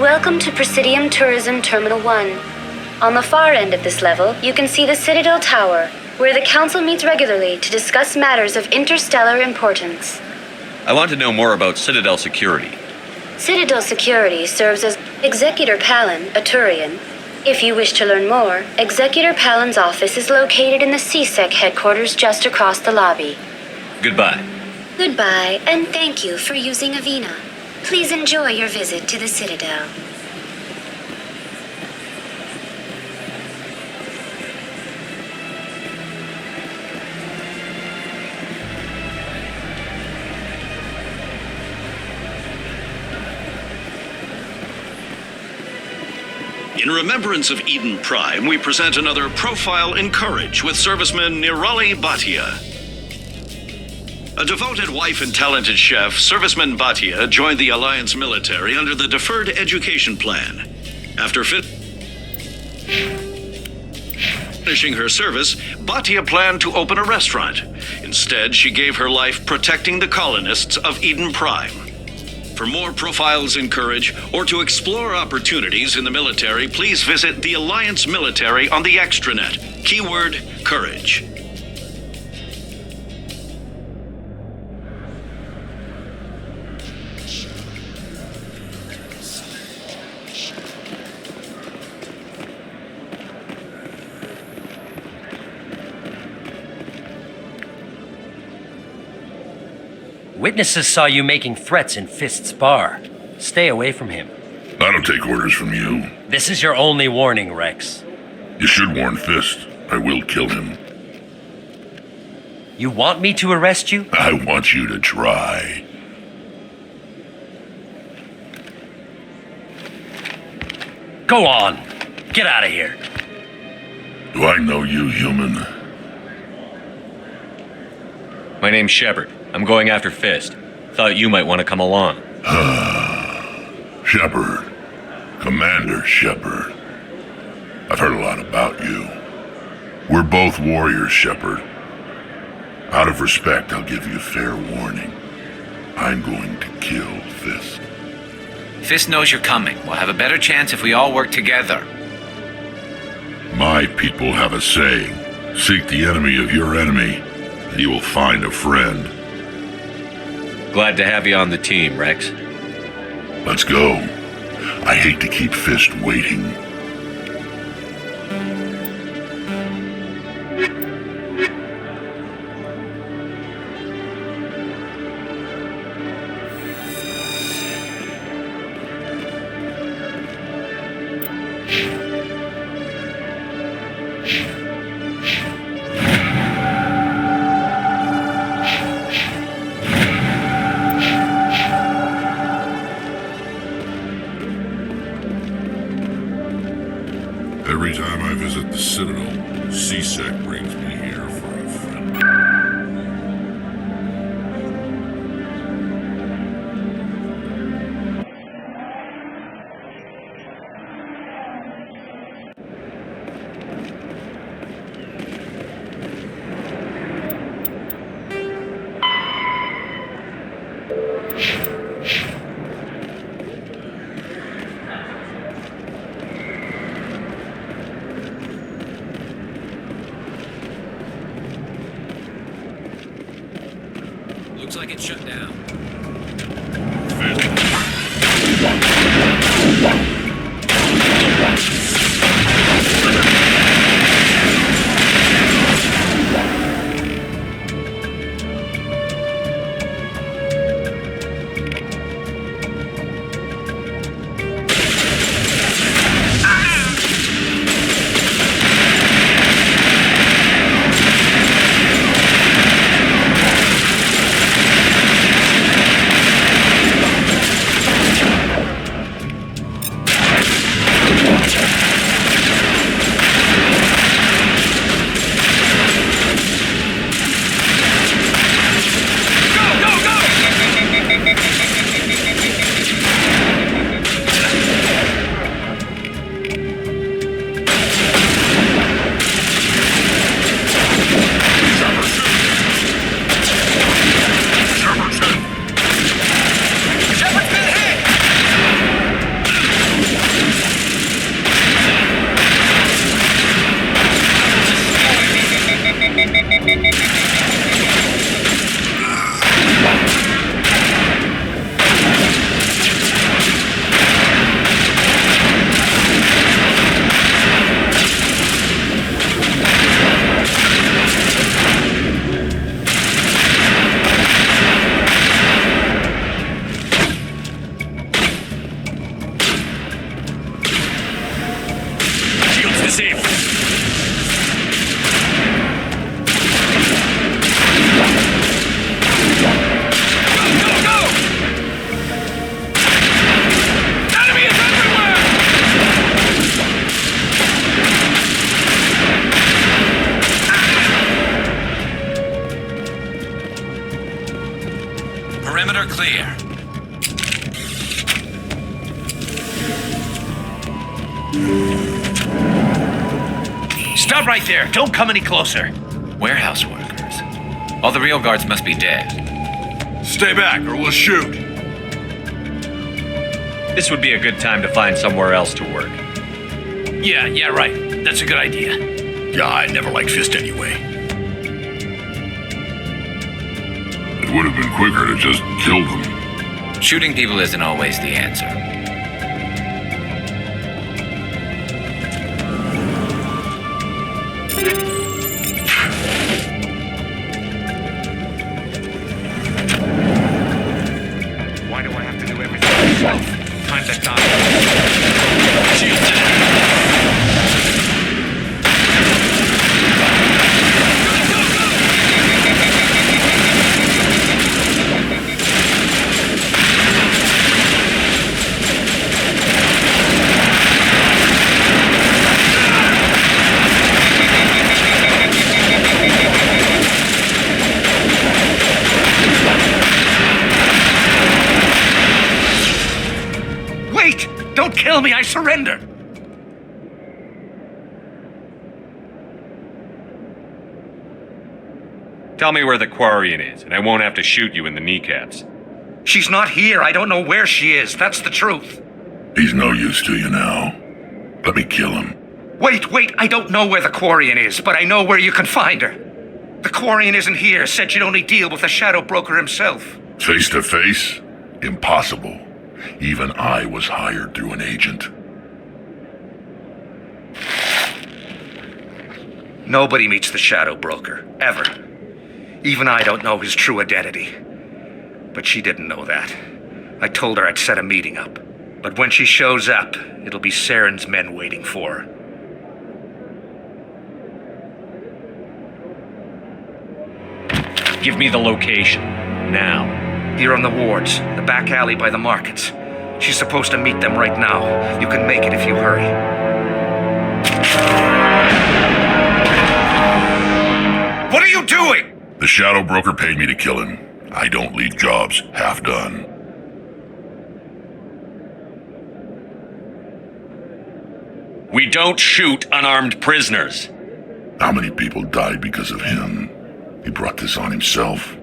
[SPEAKER 24] Welcome to Presidium Tourism Terminal 1. On the far end of this level, you can see the Citadel Tower, where the Council meets regularly to discuss matters of interstellar importance.
[SPEAKER 12] I want to know more about Citadel security.
[SPEAKER 24] Citadel Security serves as Executor Palin, a Turian. If you wish to learn more, Executor Palin's office is located in the CSEC headquarters just across the lobby.
[SPEAKER 12] Goodbye.
[SPEAKER 24] Goodbye, and thank you for using Avina. Please enjoy your visit to the Citadel.
[SPEAKER 16] In remembrance of Eden Prime, we present another Profile in Courage with serviceman Nirali Bhatia. A devoted wife and talented chef, serviceman Bhatia joined the Alliance military under the Deferred Education Plan. After finishing her service, Bhatia planned to open a restaurant. Instead, she gave her life protecting the colonists of Eden Prime. For more profiles in Courage, or to explore opportunities in the military, please visit the Alliance Military on the extranet. Keyword, Courage.
[SPEAKER 8] Witnesses saw you making threats in Fist's bar. Stay away from him.
[SPEAKER 18] I don't take orders from you.
[SPEAKER 8] This is your only warning, Rex.
[SPEAKER 18] You should warn Fist. I will kill him.
[SPEAKER 8] You want me to arrest you?
[SPEAKER 18] I want you to try.
[SPEAKER 8] Go on. Get out of here.
[SPEAKER 18] Do I know you, human?
[SPEAKER 12] My name's Shepard. I'm going after Fist. Thought you might want to come along.
[SPEAKER 18] Shepard. Commander Shepard. I've heard a lot about you. We're both warriors, Shepard. Out of respect, I'll give you fair warning. I'm going to kill Fist.
[SPEAKER 17] Fist knows you're coming. We'll have a better chance if we all work together.
[SPEAKER 18] My people have a saying. Seek the enemy of your enemy, and you will find a friend.
[SPEAKER 12] Glad to have you on the team, Rex.
[SPEAKER 18] Let's go. I hate to keep Fist waiting. Every time I visit the Citadel, CSEC brings me here for a friend.
[SPEAKER 17] Looks like it's shut down. Perimeter clear.
[SPEAKER 12] Stop right there. Don't come any closer.
[SPEAKER 17] Warehouse workers. All the real guards must be dead.
[SPEAKER 18] Stay back or we'll shoot.
[SPEAKER 8] This would be a good time to find somewhere else to work.
[SPEAKER 12] Yeah, right. That's a good idea.
[SPEAKER 18] Yeah, I never liked Fist anyway. It would have been quicker to just kill them.
[SPEAKER 17] Shooting people isn't always the answer.
[SPEAKER 14] Why do I have to do everything myself? Time to die. Shield
[SPEAKER 12] Don't kill me, I surrender!
[SPEAKER 8] Tell me where the Quarian is, and I won't have to shoot you in the kneecaps.
[SPEAKER 12] She's not here. I don't know where she is. That's the truth.
[SPEAKER 18] He's no use to you now. Let me kill him.
[SPEAKER 12] Wait. I don't know where the Quarian is, but I know where you can find her. The Quarian isn't here. Said she'd only deal with the Shadow Broker himself.
[SPEAKER 18] Face to face? Impossible. Even I was hired through an agent.
[SPEAKER 12] Nobody meets the Shadow Broker, ever. Even I don't know his true identity. But she didn't know that. I told her I'd set a meeting up. But when she shows up, it'll be Saren's men waiting for her.
[SPEAKER 8] Give me the location, now.
[SPEAKER 12] Here on the wards, the back alley by the markets. She's supposed to meet them right now. You can make it if you hurry. What are you doing?
[SPEAKER 18] The Shadow Broker paid me to kill him. I don't leave jobs half done.
[SPEAKER 8] We don't shoot unarmed prisoners.
[SPEAKER 18] How many people died because of him? He brought this on himself.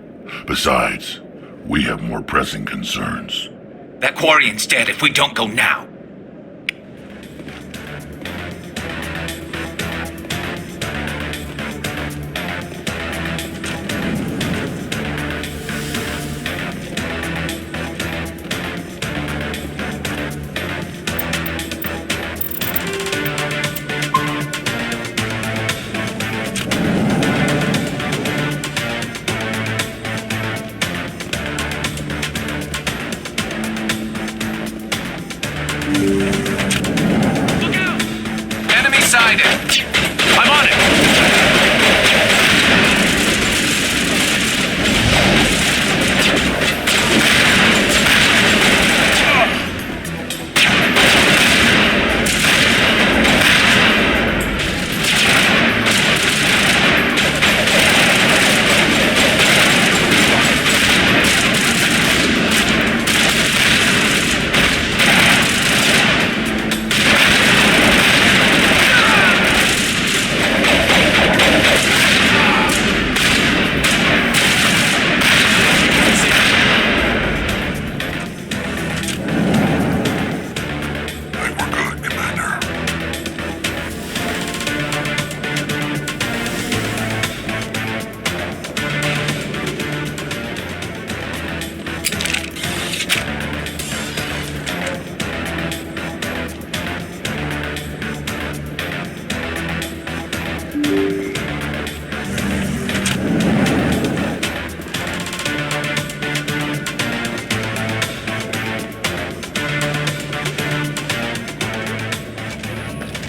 [SPEAKER 18] Besides, we have more pressing concerns.
[SPEAKER 17] That Quarian's dead if we don't go now.
[SPEAKER 12] I'm on it!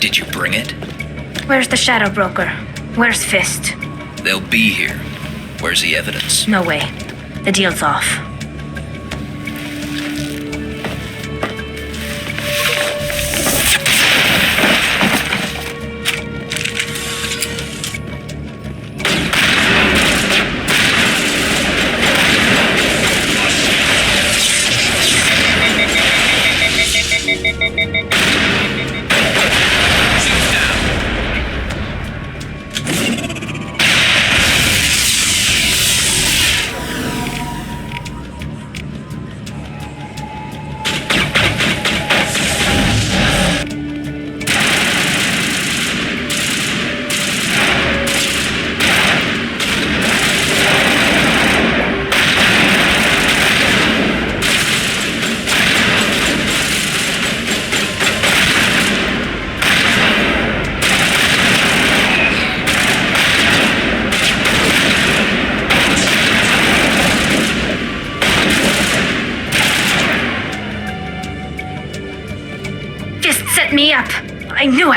[SPEAKER 17] Did you bring it?
[SPEAKER 24] Where's the Shadow Broker? Where's Fist?
[SPEAKER 17] They'll be here. Where's the evidence?
[SPEAKER 24] No way. The deal's off.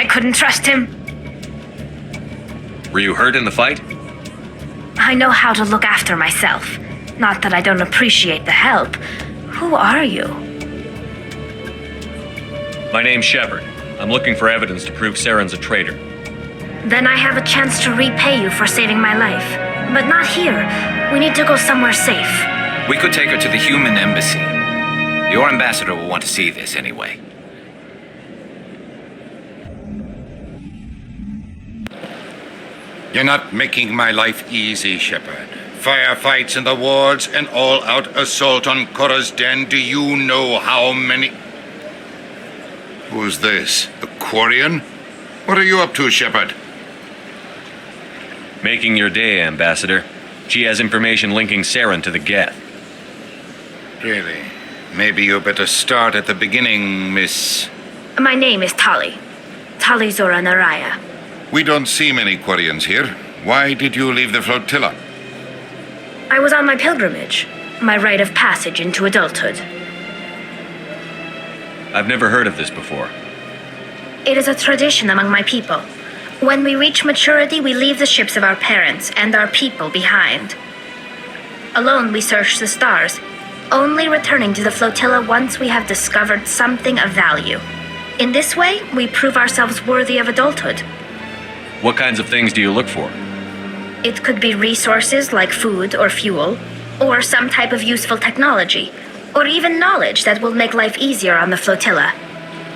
[SPEAKER 10] couldn't trust him.
[SPEAKER 23] Were you hurt in the fight?
[SPEAKER 10] I know how to look after myself. Not that I don't appreciate the help. Who are you?
[SPEAKER 23] My name's Shepard. I'm looking for evidence to prove Saren's a traitor.
[SPEAKER 10] Then I have a chance to repay you for saving my life. But not here. We need to go somewhere safe.
[SPEAKER 17] We could take her to the human embassy. Your ambassador will want to see this anyway.
[SPEAKER 9] You're not making my life easy, Shepard. Firefights in the wards, an all-out assault on Korra's den. Do you know how many...
[SPEAKER 7] Who's this? A Quarian? What are you up to, Shepard?
[SPEAKER 23] Making your day, Ambassador. She has information linking Saren to the Geth.
[SPEAKER 9] Really? Maybe you better start at the beginning, Miss...
[SPEAKER 10] My name is Tali. Tali Zora Naraya.
[SPEAKER 7] We don't see many Quarians here. Why did you leave the flotilla?
[SPEAKER 10] I was on my pilgrimage. My rite of passage into adulthood.
[SPEAKER 23] I've never heard of this before.
[SPEAKER 10] It is a tradition among my people. When we reach maturity, we leave the ships of our parents and our people behind. Alone, we search the stars, only returning to the flotilla once we have discovered something of value. In this way, we prove ourselves worthy of adulthood.
[SPEAKER 23] What kinds of things do you look for?
[SPEAKER 10] It could be resources like food or fuel, or some type of useful technology, or even knowledge that will make life easier on the flotilla.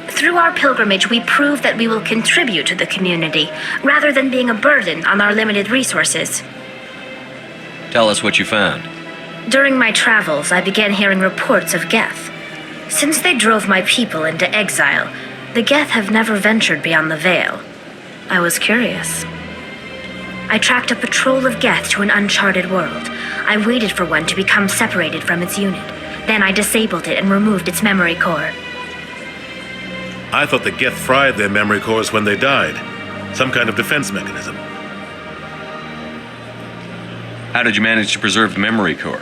[SPEAKER 10] Through our pilgrimage, we prove that we will contribute to the community, rather than being a burden on our limited resources.
[SPEAKER 23] Tell us what you found.
[SPEAKER 10] During my travels, I began hearing reports of Geth. Since they drove my people into exile, the Geth have never ventured beyond the Veil. I was curious. I tracked a patrol of Geth to an uncharted world. I waited for one to become separated from its unit. Then I disabled it and removed its memory core.
[SPEAKER 22] I thought the Geth fried their memory cores when they died. Some kind of defense mechanism.
[SPEAKER 23] How did you manage to preserve the memory core?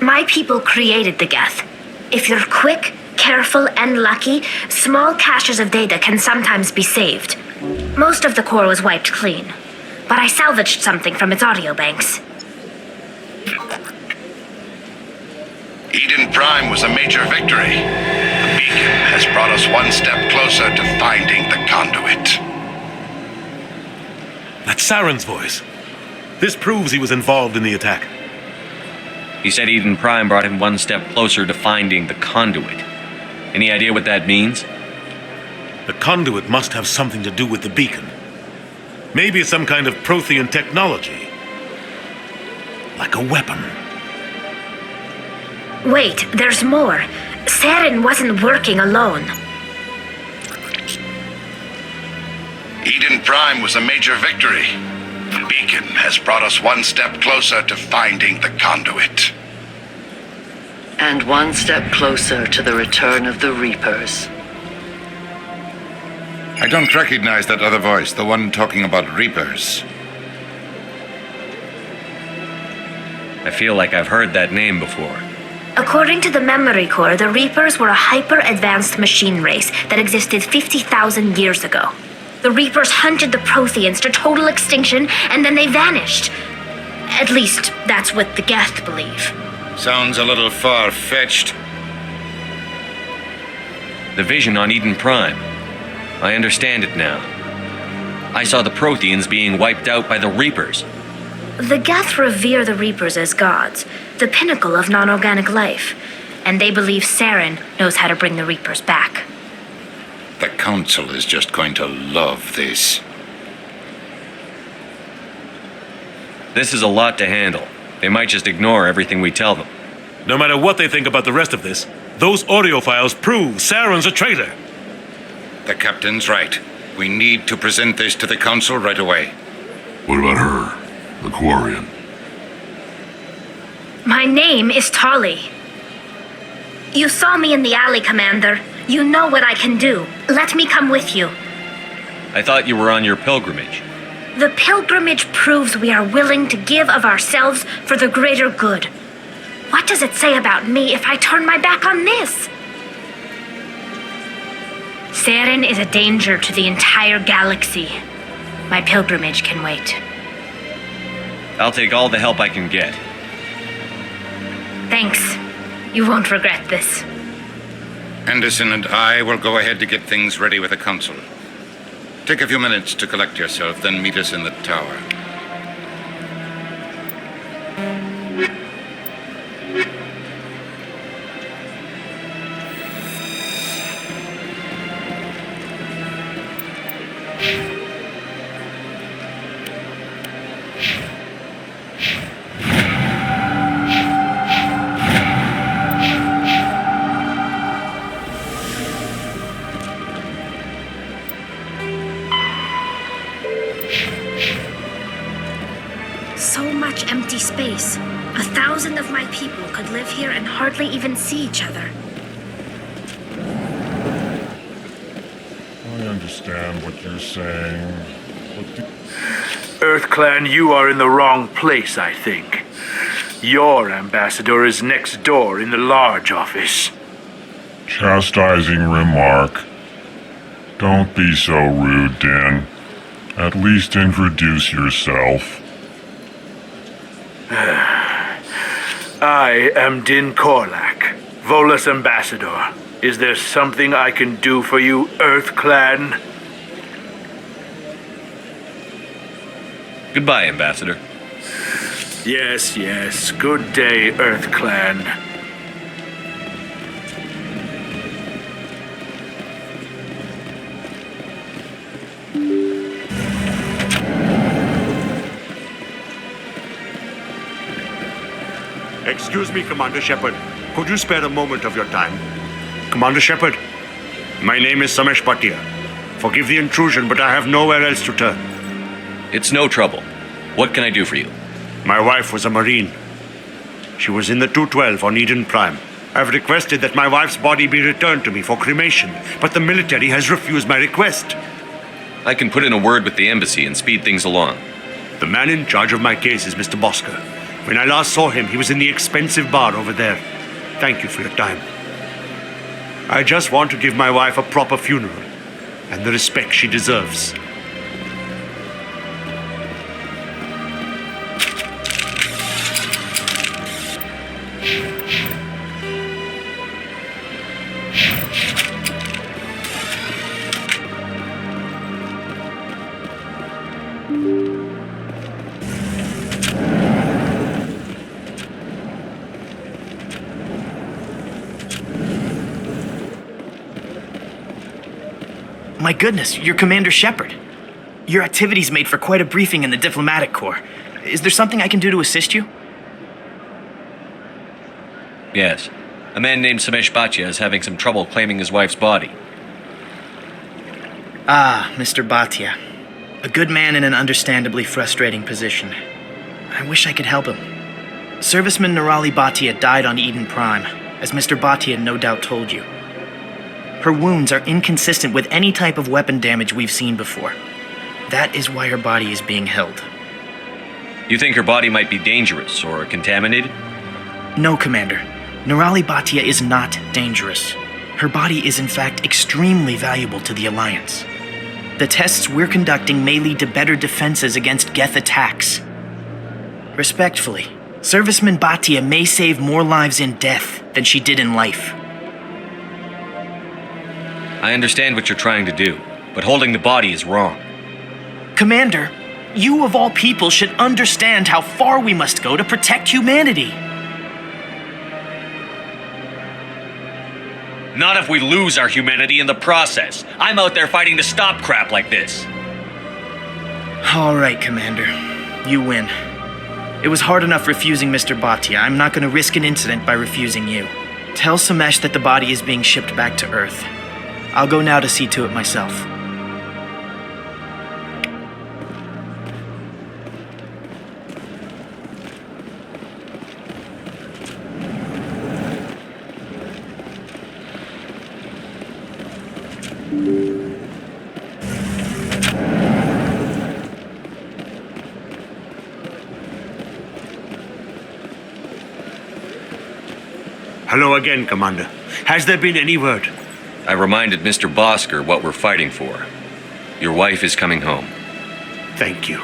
[SPEAKER 10] My people created the Geth. If you're quick, careful, and lucky, small caches of data can sometimes be saved. Most of the core was wiped clean, but I salvaged something from its audio banks.
[SPEAKER 7] Eden Prime was a major victory. The beacon has brought us one step closer to finding the conduit.
[SPEAKER 22] That's Saren's voice. This proves he was involved in the attack.
[SPEAKER 23] He said Eden Prime brought him one step closer to finding the conduit. Any idea what that means?
[SPEAKER 22] The conduit must have something to do with the beacon. Maybe it's some kind of Prothean technology. Like a weapon.
[SPEAKER 10] Wait, there's more. Saren wasn't working alone.
[SPEAKER 7] Eden Prime was a major victory. The beacon has brought us one step closer to finding the conduit.
[SPEAKER 11] And one step closer to the return of the Reapers.
[SPEAKER 7] I don't recognize that other voice, the one talking about Reapers.
[SPEAKER 23] I feel like I've heard that name before.
[SPEAKER 10] According to the memory core, the Reapers were a hyper-advanced machine race that existed 50,000 years ago. The Reapers hunted the Protheans to total extinction, and then they vanished. At least, that's what the Geth believe.
[SPEAKER 9] Sounds a little far-fetched.
[SPEAKER 23] The vision on Eden Prime. I understand it now. I saw the Protheans being wiped out by the Reapers.
[SPEAKER 10] The Geth revere the Reapers as gods, the pinnacle of non-organic life, and they believe Saren knows how to bring the Reapers back.
[SPEAKER 9] The Council is just going to love this.
[SPEAKER 23] This is a lot to handle. They might just ignore everything we tell them.
[SPEAKER 22] No matter what they think about the rest of this, those audio files prove Saren's a traitor.
[SPEAKER 9] The captain's right. We need to present this to the Council right away.
[SPEAKER 18] What about her? The Quarian?
[SPEAKER 10] My name is Tali. You saw me in the alley, Commander. You know what I can do. Let me come with you.
[SPEAKER 23] I thought you were on your pilgrimage.
[SPEAKER 10] The pilgrimage proves we are willing to give of ourselves for the greater good. What does it say about me if I turn my back on this?
[SPEAKER 6] Saren is a danger to the entire galaxy. My pilgrimage can wait.
[SPEAKER 15] I'll take all the help I can get.
[SPEAKER 6] Thanks. You won't regret this.
[SPEAKER 9] Anderson and I will go ahead to get things ready with the council. Take a few minutes to collect yourself, then meet us in the tower.
[SPEAKER 6] So much empty space. 1,000 of my people could live here and hardly even see each other.
[SPEAKER 18] I understand what you're saying, but
[SPEAKER 19] EarthClan, you are in the wrong place, I think. Your ambassador is next door in the large office.
[SPEAKER 18] chastising remark. Don't be so rude, Din. At least introduce yourself.
[SPEAKER 19] I am Din Korlak, Volus Ambassador. Is there something I can do for you, EarthClan?
[SPEAKER 15] Goodbye, Ambassador.
[SPEAKER 19] Yes, yes. Good day, EarthClan.
[SPEAKER 20] Excuse me, Commander Shepard. Could you spare a moment of your time? Commander Shepard, my name is Samesh Bhatia. Forgive the intrusion, but I have nowhere else to turn.
[SPEAKER 15] It's no trouble. What can I do for you?
[SPEAKER 20] My wife was a Marine. She was in the 212 on Eden Prime. I've requested that my wife's body be returned to me for cremation, but the military has refused my request.
[SPEAKER 15] I can put in a word with the embassy and speed things along.
[SPEAKER 20] The man in charge of my case is Mr. Bosker. When I last saw him, he was in the expensive bar over there. Thank you for your time. I just want to give my wife a proper funeral and the respect she deserves.
[SPEAKER 21] My goodness, you're Commander Shepard. Your activities made for quite a briefing in the Diplomatic Corps. Is there something I can do to assist you?
[SPEAKER 15] Yes. A man named Samesh Bhatia is having some trouble claiming his wife's body.
[SPEAKER 21] Ah, Mr. Bhatia. A good man in an understandably frustrating position. I wish I could help him. Serviceman Nirali Bhatia died on Eden Prime, as Mr. Bhatia no doubt told you. Her wounds are inconsistent with any type of weapon damage we've seen before. That is why her body is being held.
[SPEAKER 15] You think her body might be dangerous or contaminated?
[SPEAKER 21] No, Commander. Nirali Bhatia is not dangerous. Her body is in fact extremely valuable to the Alliance. The tests we're conducting may lead to better defenses against Geth attacks. Respectfully, Serviceman Bhatia may save more lives in death than she did in life.
[SPEAKER 15] I understand what you're trying to do, but holding the body is wrong.
[SPEAKER 21] Commander, you of all people should understand how far we must go to protect humanity.
[SPEAKER 15] Not if we lose our humanity in the process. I'm out there fighting to stop crap like this.
[SPEAKER 21] All right, Commander. You win. It was hard enough refusing Mr. Bhatia. I'm not going to risk an incident by refusing you. Tell Samesh that the body is being shipped back to Earth. I'll go now to see to it myself.
[SPEAKER 20] Hello again, Commander. Has there been any word?
[SPEAKER 15] I reminded Mr. Bosker what we're fighting for. Your wife is coming home.
[SPEAKER 20] Thank you.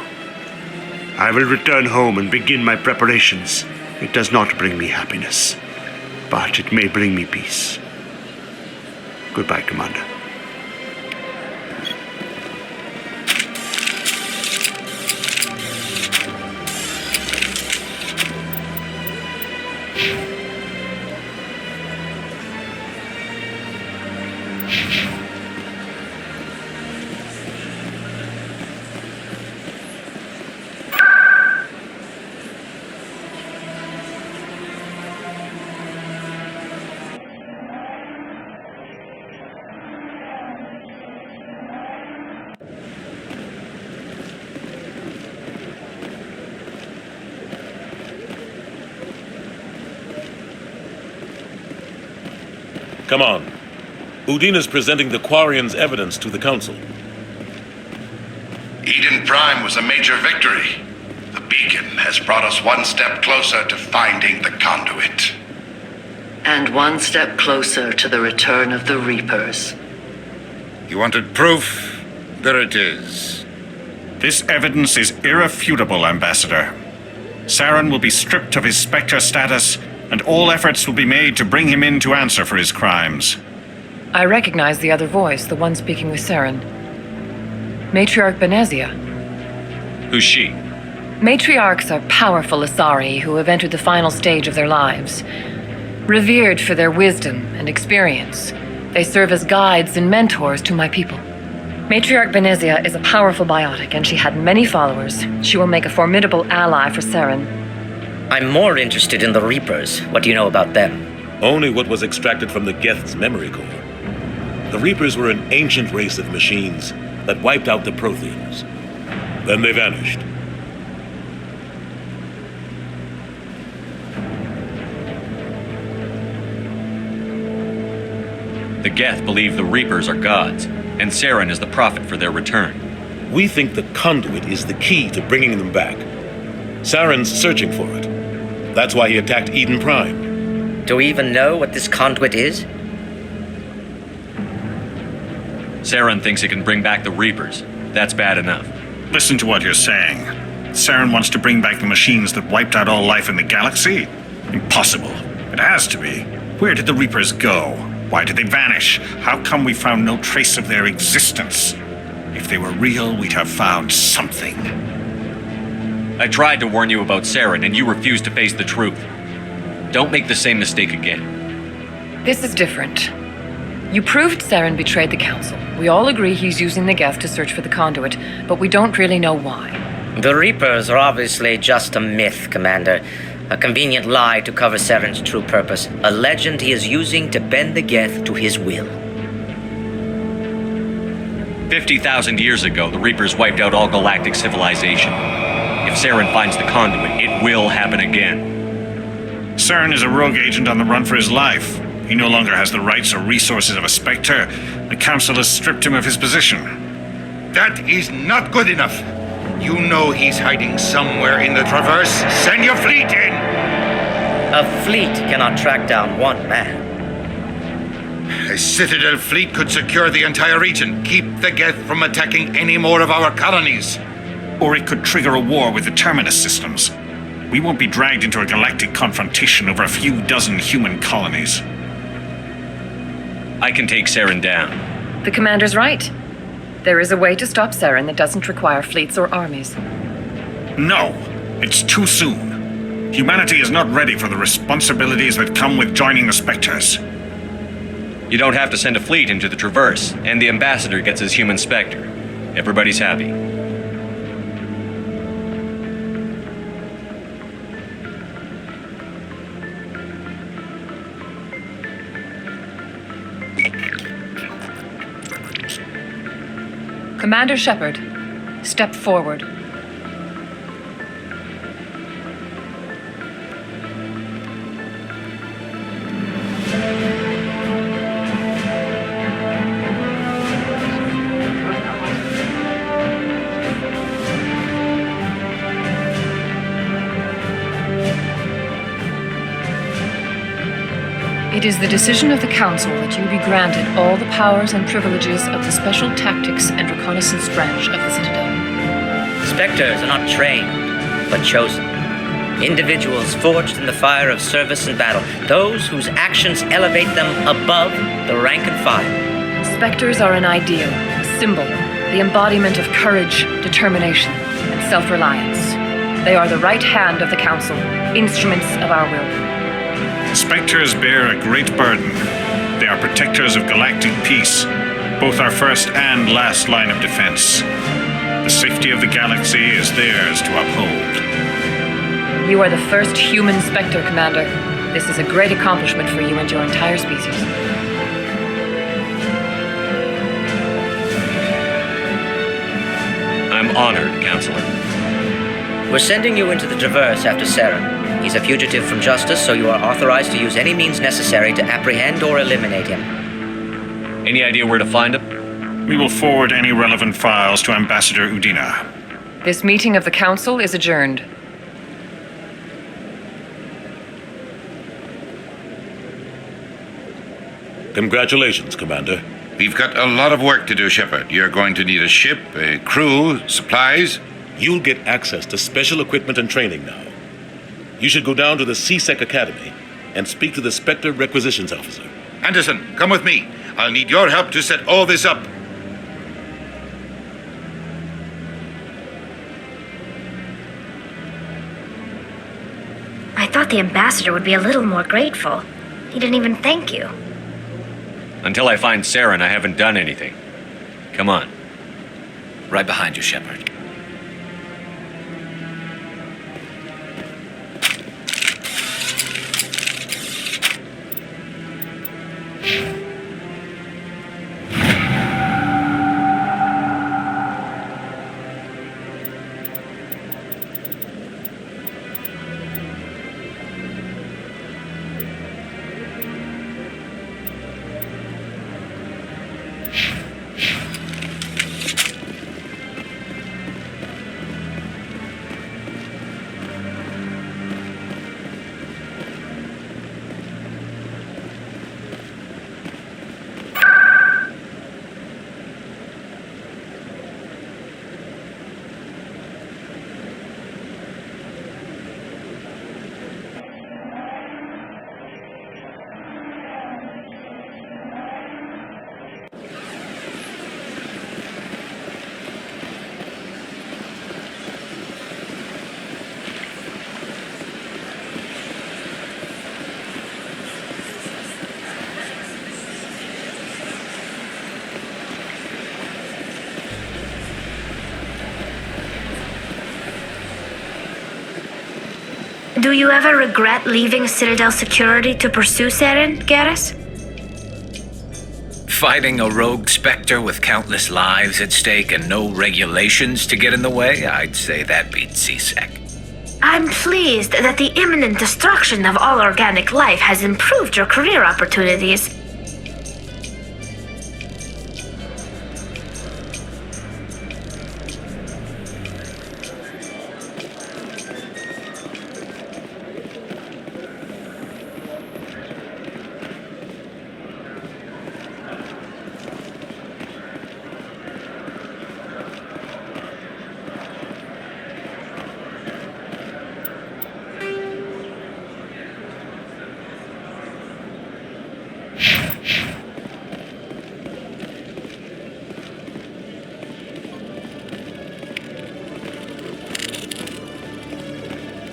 [SPEAKER 20] I will return home and begin my preparations. It does not bring me happiness, but it may bring me peace. Goodbye, Commander.
[SPEAKER 22] Come on. Udina's presenting the Quarians' evidence to the Council.
[SPEAKER 7] Eden Prime was a major victory. The beacon has brought us one step closer to finding the conduit.
[SPEAKER 11] And one step closer to the return of the Reapers.
[SPEAKER 9] You wanted proof? There it is.
[SPEAKER 2] This evidence is irrefutable, Ambassador. Saren will be stripped of his Spectre status, and all efforts will be made to bring him in to answer for his crimes.
[SPEAKER 10] I recognize the other voice, the one speaking with Saren. Matriarch Benezia.
[SPEAKER 15] Who's she?
[SPEAKER 10] Matriarchs are powerful Asari who have entered the final stage of their lives. Revered for their wisdom and experience, they serve as guides and mentors to my people. Matriarch Benezia is a powerful biotic, and she had many followers. She will make a formidable ally for Saren.
[SPEAKER 3] I'm more interested in the Reapers. What do you know about them?
[SPEAKER 22] Only what was extracted from the Geth's memory core. The Reapers were an ancient race of machines that wiped out the Protheans. Then they vanished.
[SPEAKER 15] The Geth believe the Reapers are gods, and Saren is the prophet for their return.
[SPEAKER 22] We think the conduit is the key to bringing them back. Saren's searching for it. That's why he attacked Eden Prime.
[SPEAKER 3] Do we even know what this conduit is?
[SPEAKER 15] Saren thinks it can bring back the Reapers. That's bad enough.
[SPEAKER 2] Listen to what you're saying. Saren wants to bring back the machines that wiped out all life in the galaxy? Impossible. It has to be. Where did the Reapers go? Why did they vanish? How come we found no trace of their existence? If they were real, we'd have found something.
[SPEAKER 15] I tried to warn you about Saren, and you refused to face the truth. Don't make the same mistake again.
[SPEAKER 10] This is different. You proved Saren betrayed the Council. We all agree he's using the Geth to search for the conduit, but we don't really know why.
[SPEAKER 3] The Reapers are obviously just a myth, Commander. A convenient lie to cover Saren's true purpose. A legend he is using to bend the Geth to his will.
[SPEAKER 15] 50,000 years ago, the Reapers wiped out all galactic civilization. If Saren finds the conduit, it will happen again.
[SPEAKER 2] Saren is a rogue agent on the run for his life. He no longer has the rights or resources of a Spectre. The Council has stripped him of his position.
[SPEAKER 9] That is not good enough. You know he's hiding somewhere in the Traverse. Send your fleet in!
[SPEAKER 3] A fleet cannot track down one man.
[SPEAKER 9] A Citadel fleet could secure the entire region, keep the Geth from attacking any more of our colonies.
[SPEAKER 2] Or it could trigger a war with the Terminus systems. We won't be dragged into a galactic confrontation over a few dozen human colonies.
[SPEAKER 15] I can take Saren down.
[SPEAKER 10] The Commander's right. There is a way to stop Saren that doesn't require fleets or armies.
[SPEAKER 2] No, it's too soon. Humanity is not ready for the responsibilities that come with joining the Spectres.
[SPEAKER 15] You don't have to send a fleet into the Traverse, and the Ambassador gets his human Spectre. Everybody's happy.
[SPEAKER 10] Commander Shepard, step forward. It is the decision of the Council that you be granted all the powers and privileges of the Special Tactics and Reconnaissance Branch of the Citadel.
[SPEAKER 3] Spectres are not trained, but chosen. Individuals forged in the fire of service and battle, those whose actions elevate them above the rank and file.
[SPEAKER 10] Spectres are an ideal, a symbol, the embodiment of courage, determination, and self-reliance. They are the right hand of the Council, instruments of our will.
[SPEAKER 2] Spectres bear a great burden. They are protectors of galactic peace, both our first and last line of defense. The safety of the galaxy is theirs to uphold.
[SPEAKER 10] You are the first human Spectre, Commander. This is a great accomplishment for you and your entire species.
[SPEAKER 15] I'm honored, Counselor.
[SPEAKER 3] We're sending you into the Traverse after Saren. He's a fugitive from justice, so you are authorized to use any means necessary to apprehend or eliminate him.
[SPEAKER 15] Any idea where to find him?
[SPEAKER 2] We will forward any relevant files to Ambassador Udina.
[SPEAKER 10] This meeting of the Council is adjourned.
[SPEAKER 22] Congratulations, Commander.
[SPEAKER 9] We've got a lot of work to do, Shepard. You're going to need a ship, a crew, supplies.
[SPEAKER 22] You'll get access to special equipment and training now. You should go down to the CSEC Academy and speak to the Spectre Requisitions Officer.
[SPEAKER 9] Anderson, come with me. I'll need your help to set all this up.
[SPEAKER 6] I thought the ambassador would be a little more grateful. He didn't even thank you.
[SPEAKER 15] Until I find Saren, I haven't done anything. Come on.
[SPEAKER 17] Right behind you, Shepard.
[SPEAKER 6] Do you ever regret leaving Citadel security to pursue Saren, Garrus?
[SPEAKER 17] Fighting a rogue Spectre with countless lives at stake and no regulations to get in the way? I'd say that beats CSEC.
[SPEAKER 6] I'm pleased that the imminent destruction of all organic life has improved your career opportunities.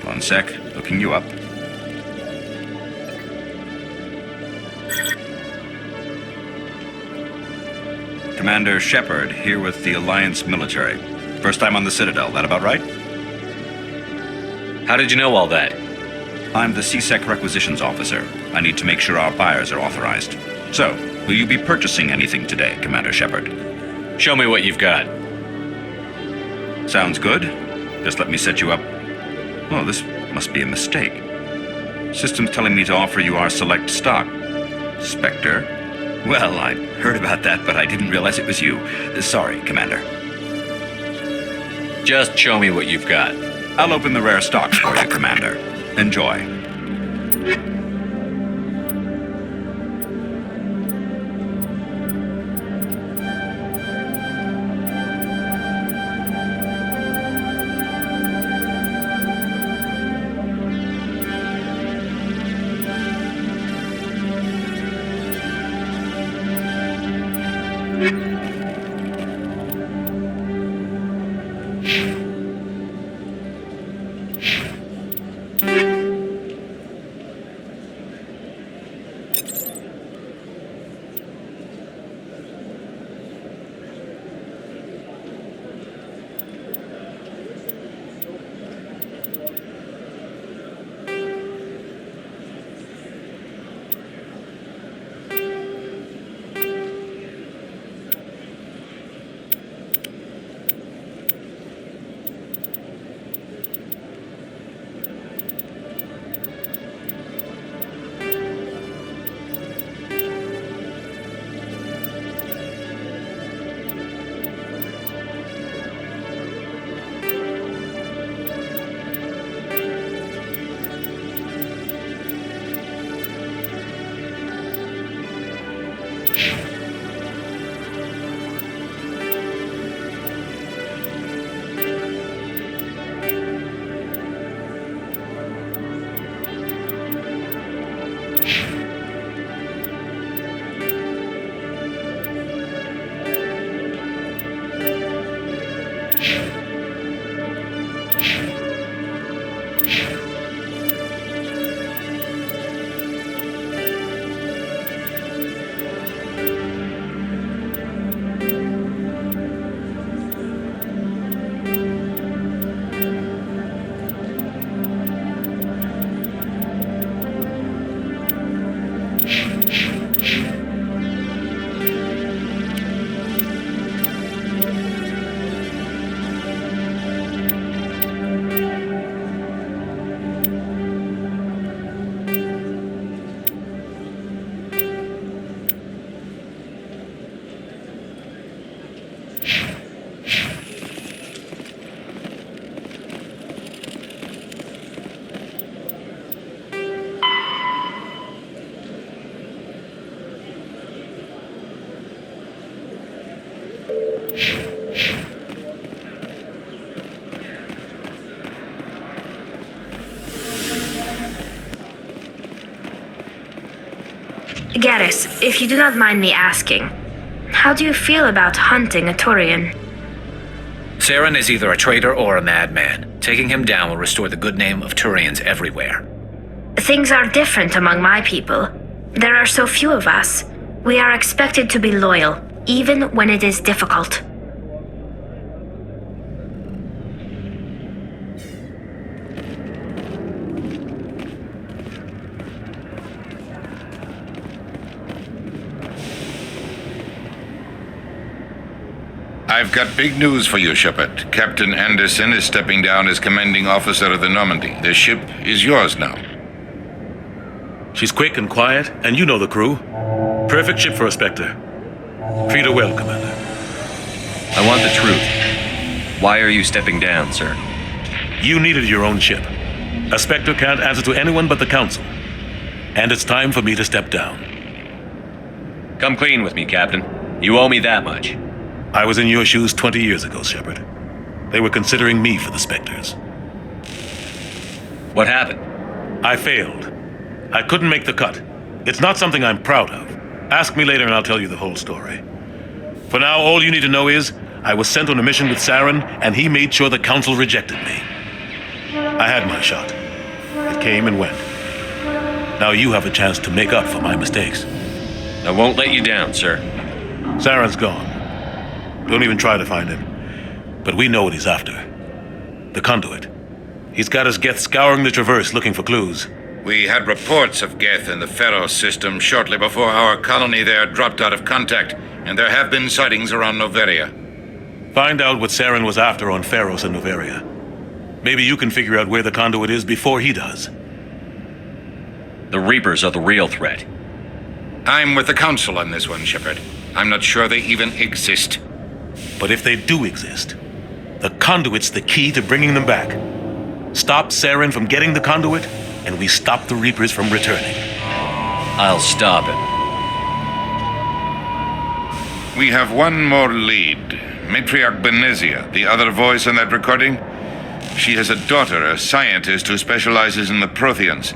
[SPEAKER 23] One sec, looking you up. Commander Shepard, here with the Alliance military. First time on the Citadel, that about right?
[SPEAKER 15] How did you know all that?
[SPEAKER 23] I'm the CSEC Requisitions Officer. I need to make sure our buyers are authorized. So, will you be purchasing anything today, Commander Shepard?
[SPEAKER 15] Show me what you've got.
[SPEAKER 23] Sounds good. Just let me set you up. Oh, this must be a mistake. System's telling me to offer you our select stock. Spectre? Well, I heard about that, but I didn't realize it was you. Sorry, Commander.
[SPEAKER 15] Just show me what you've got.
[SPEAKER 23] I'll open the rare stocks for you, Commander. Enjoy.
[SPEAKER 6] Garrus, if you do not mind me asking, how do you feel about hunting a Turian?
[SPEAKER 17] Saren is either a traitor or a madman. Taking him down will restore the good name of Turians everywhere.
[SPEAKER 6] Things are different among my people. There are so few of us. We are expected to be loyal, even when it is difficult.
[SPEAKER 9] I've got big news for you, Shepard. Captain Anderson is stepping down as commanding officer of the Normandy. The ship is yours now.
[SPEAKER 22] She's quick and quiet, and you know the crew. Perfect ship for a Spectre. Treat her well, Commander.
[SPEAKER 23] I want the truth. Why are you stepping down, sir?
[SPEAKER 22] You needed your own ship. A Spectre can't answer to anyone but the Council. And it's time for me to step down.
[SPEAKER 23] Come clean with me, Captain. You owe me that much.
[SPEAKER 22] I was in your shoes 20 years ago, Shepard. They were considering me for the Spectres.
[SPEAKER 23] What happened?
[SPEAKER 22] I failed. I couldn't make the cut. It's not something I'm proud of. Ask me later and I'll tell you the whole story. For now, all you need to know is, I was sent on a mission with Saren, and he made sure the Council rejected me. I had my shot. It came and went. Now you have a chance to make up for my mistakes.
[SPEAKER 23] I won't let you down, sir.
[SPEAKER 22] Saren's gone. Don't even try to find him. But we know what he's after. The conduit. He's got his Geth scouring the Traverse looking for clues.
[SPEAKER 9] We had reports of Geth in the Pharos system shortly before our colony there dropped out of contact, and there have been sightings around Noveria.
[SPEAKER 22] Find out what Saren was after on Pharos and Noveria. Maybe you can figure out where the conduit is before he does.
[SPEAKER 23] The Reapers are the real threat.
[SPEAKER 9] I'm with the Council on this one, Shepard. I'm not sure they even exist.
[SPEAKER 22] But if they do exist, the conduit's the key to bringing them back. Stop Saren from getting the conduit, and we stop the Reapers from returning.
[SPEAKER 23] I'll stop him.
[SPEAKER 9] We have one more lead. Matriarch Benezia, the other voice on that recording. She has a daughter, a scientist who specializes in the Protheans.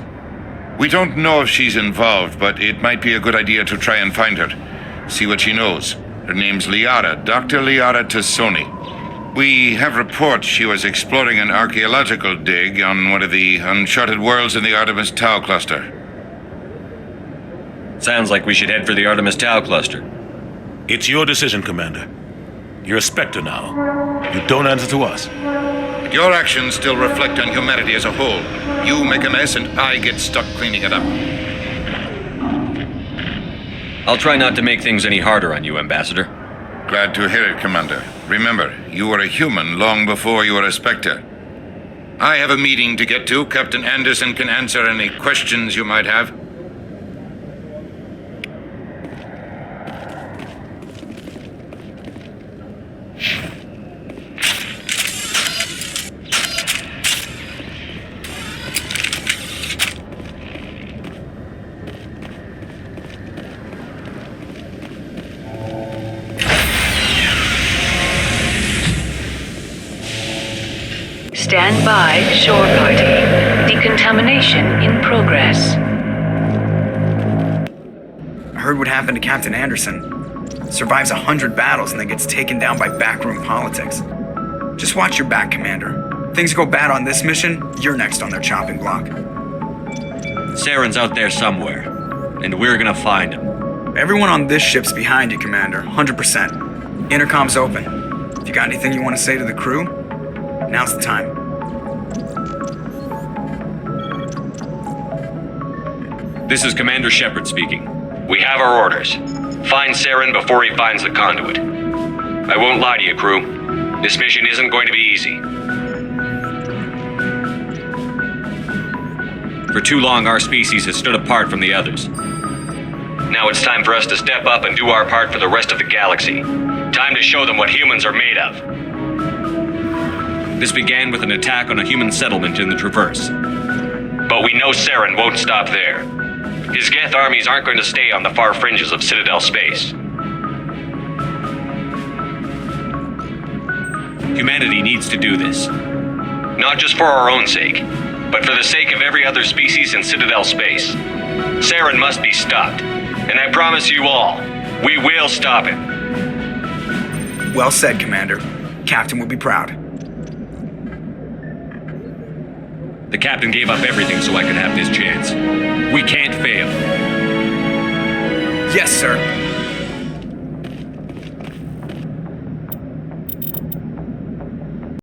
[SPEAKER 9] We don't know if she's involved, but it might be a good idea to try and find her. See what she knows. Her name's Liara, Dr. Liara Tassoni. We have reports she was exploring an archaeological dig on one of the uncharted worlds in the Artemis Tau cluster.
[SPEAKER 23] Sounds like we should head for the Artemis Tau cluster.
[SPEAKER 22] It's your decision, Commander. You're a Spectre now. You don't answer to us.
[SPEAKER 9] But your actions still reflect on humanity as a whole. You make a mess and I get stuck cleaning it up.
[SPEAKER 23] I'll try not to make things any harder on you, Ambassador.
[SPEAKER 9] Glad to hear it, Commander. Remember, you were a human long before you were a Spectre. I have a meeting to get to. Captain Anderson can answer any questions you might have.
[SPEAKER 11] Stand by, shore party. Decontamination in progress.
[SPEAKER 1] I heard what happened to Captain Anderson. Survives 100 battles and then gets taken down by backroom politics. Just watch your back, Commander. Things go bad on this mission, you're next on their chopping block.
[SPEAKER 23] Saren's out there somewhere, and we're gonna find him.
[SPEAKER 1] Everyone on this ship's behind you, Commander. 100%. Intercom's open. If you got anything you want to say to the crew, now's the time.
[SPEAKER 23] This is Commander Shepard speaking. We have our orders. Find Saren before he finds the conduit. I won't lie to you, crew. This mission isn't going to be easy. For too long, our species has stood apart from the others. Now it's time for us to step up and do our part for the rest of the galaxy. Time to show them what humans are made of. This began with an attack on a human settlement in the Traverse. But we know Saren won't stop there. His Geth armies aren't going to stay on the far fringes of Citadel space. Humanity needs to do this. Not just for our own sake, but for the sake of every other species in Citadel space. Saren must be stopped. And I promise you all, we will stop him.
[SPEAKER 1] Well said, Commander. Captain will be proud.
[SPEAKER 23] The captain gave up everything so I could have this chance. We can't fail.
[SPEAKER 1] Yes, sir.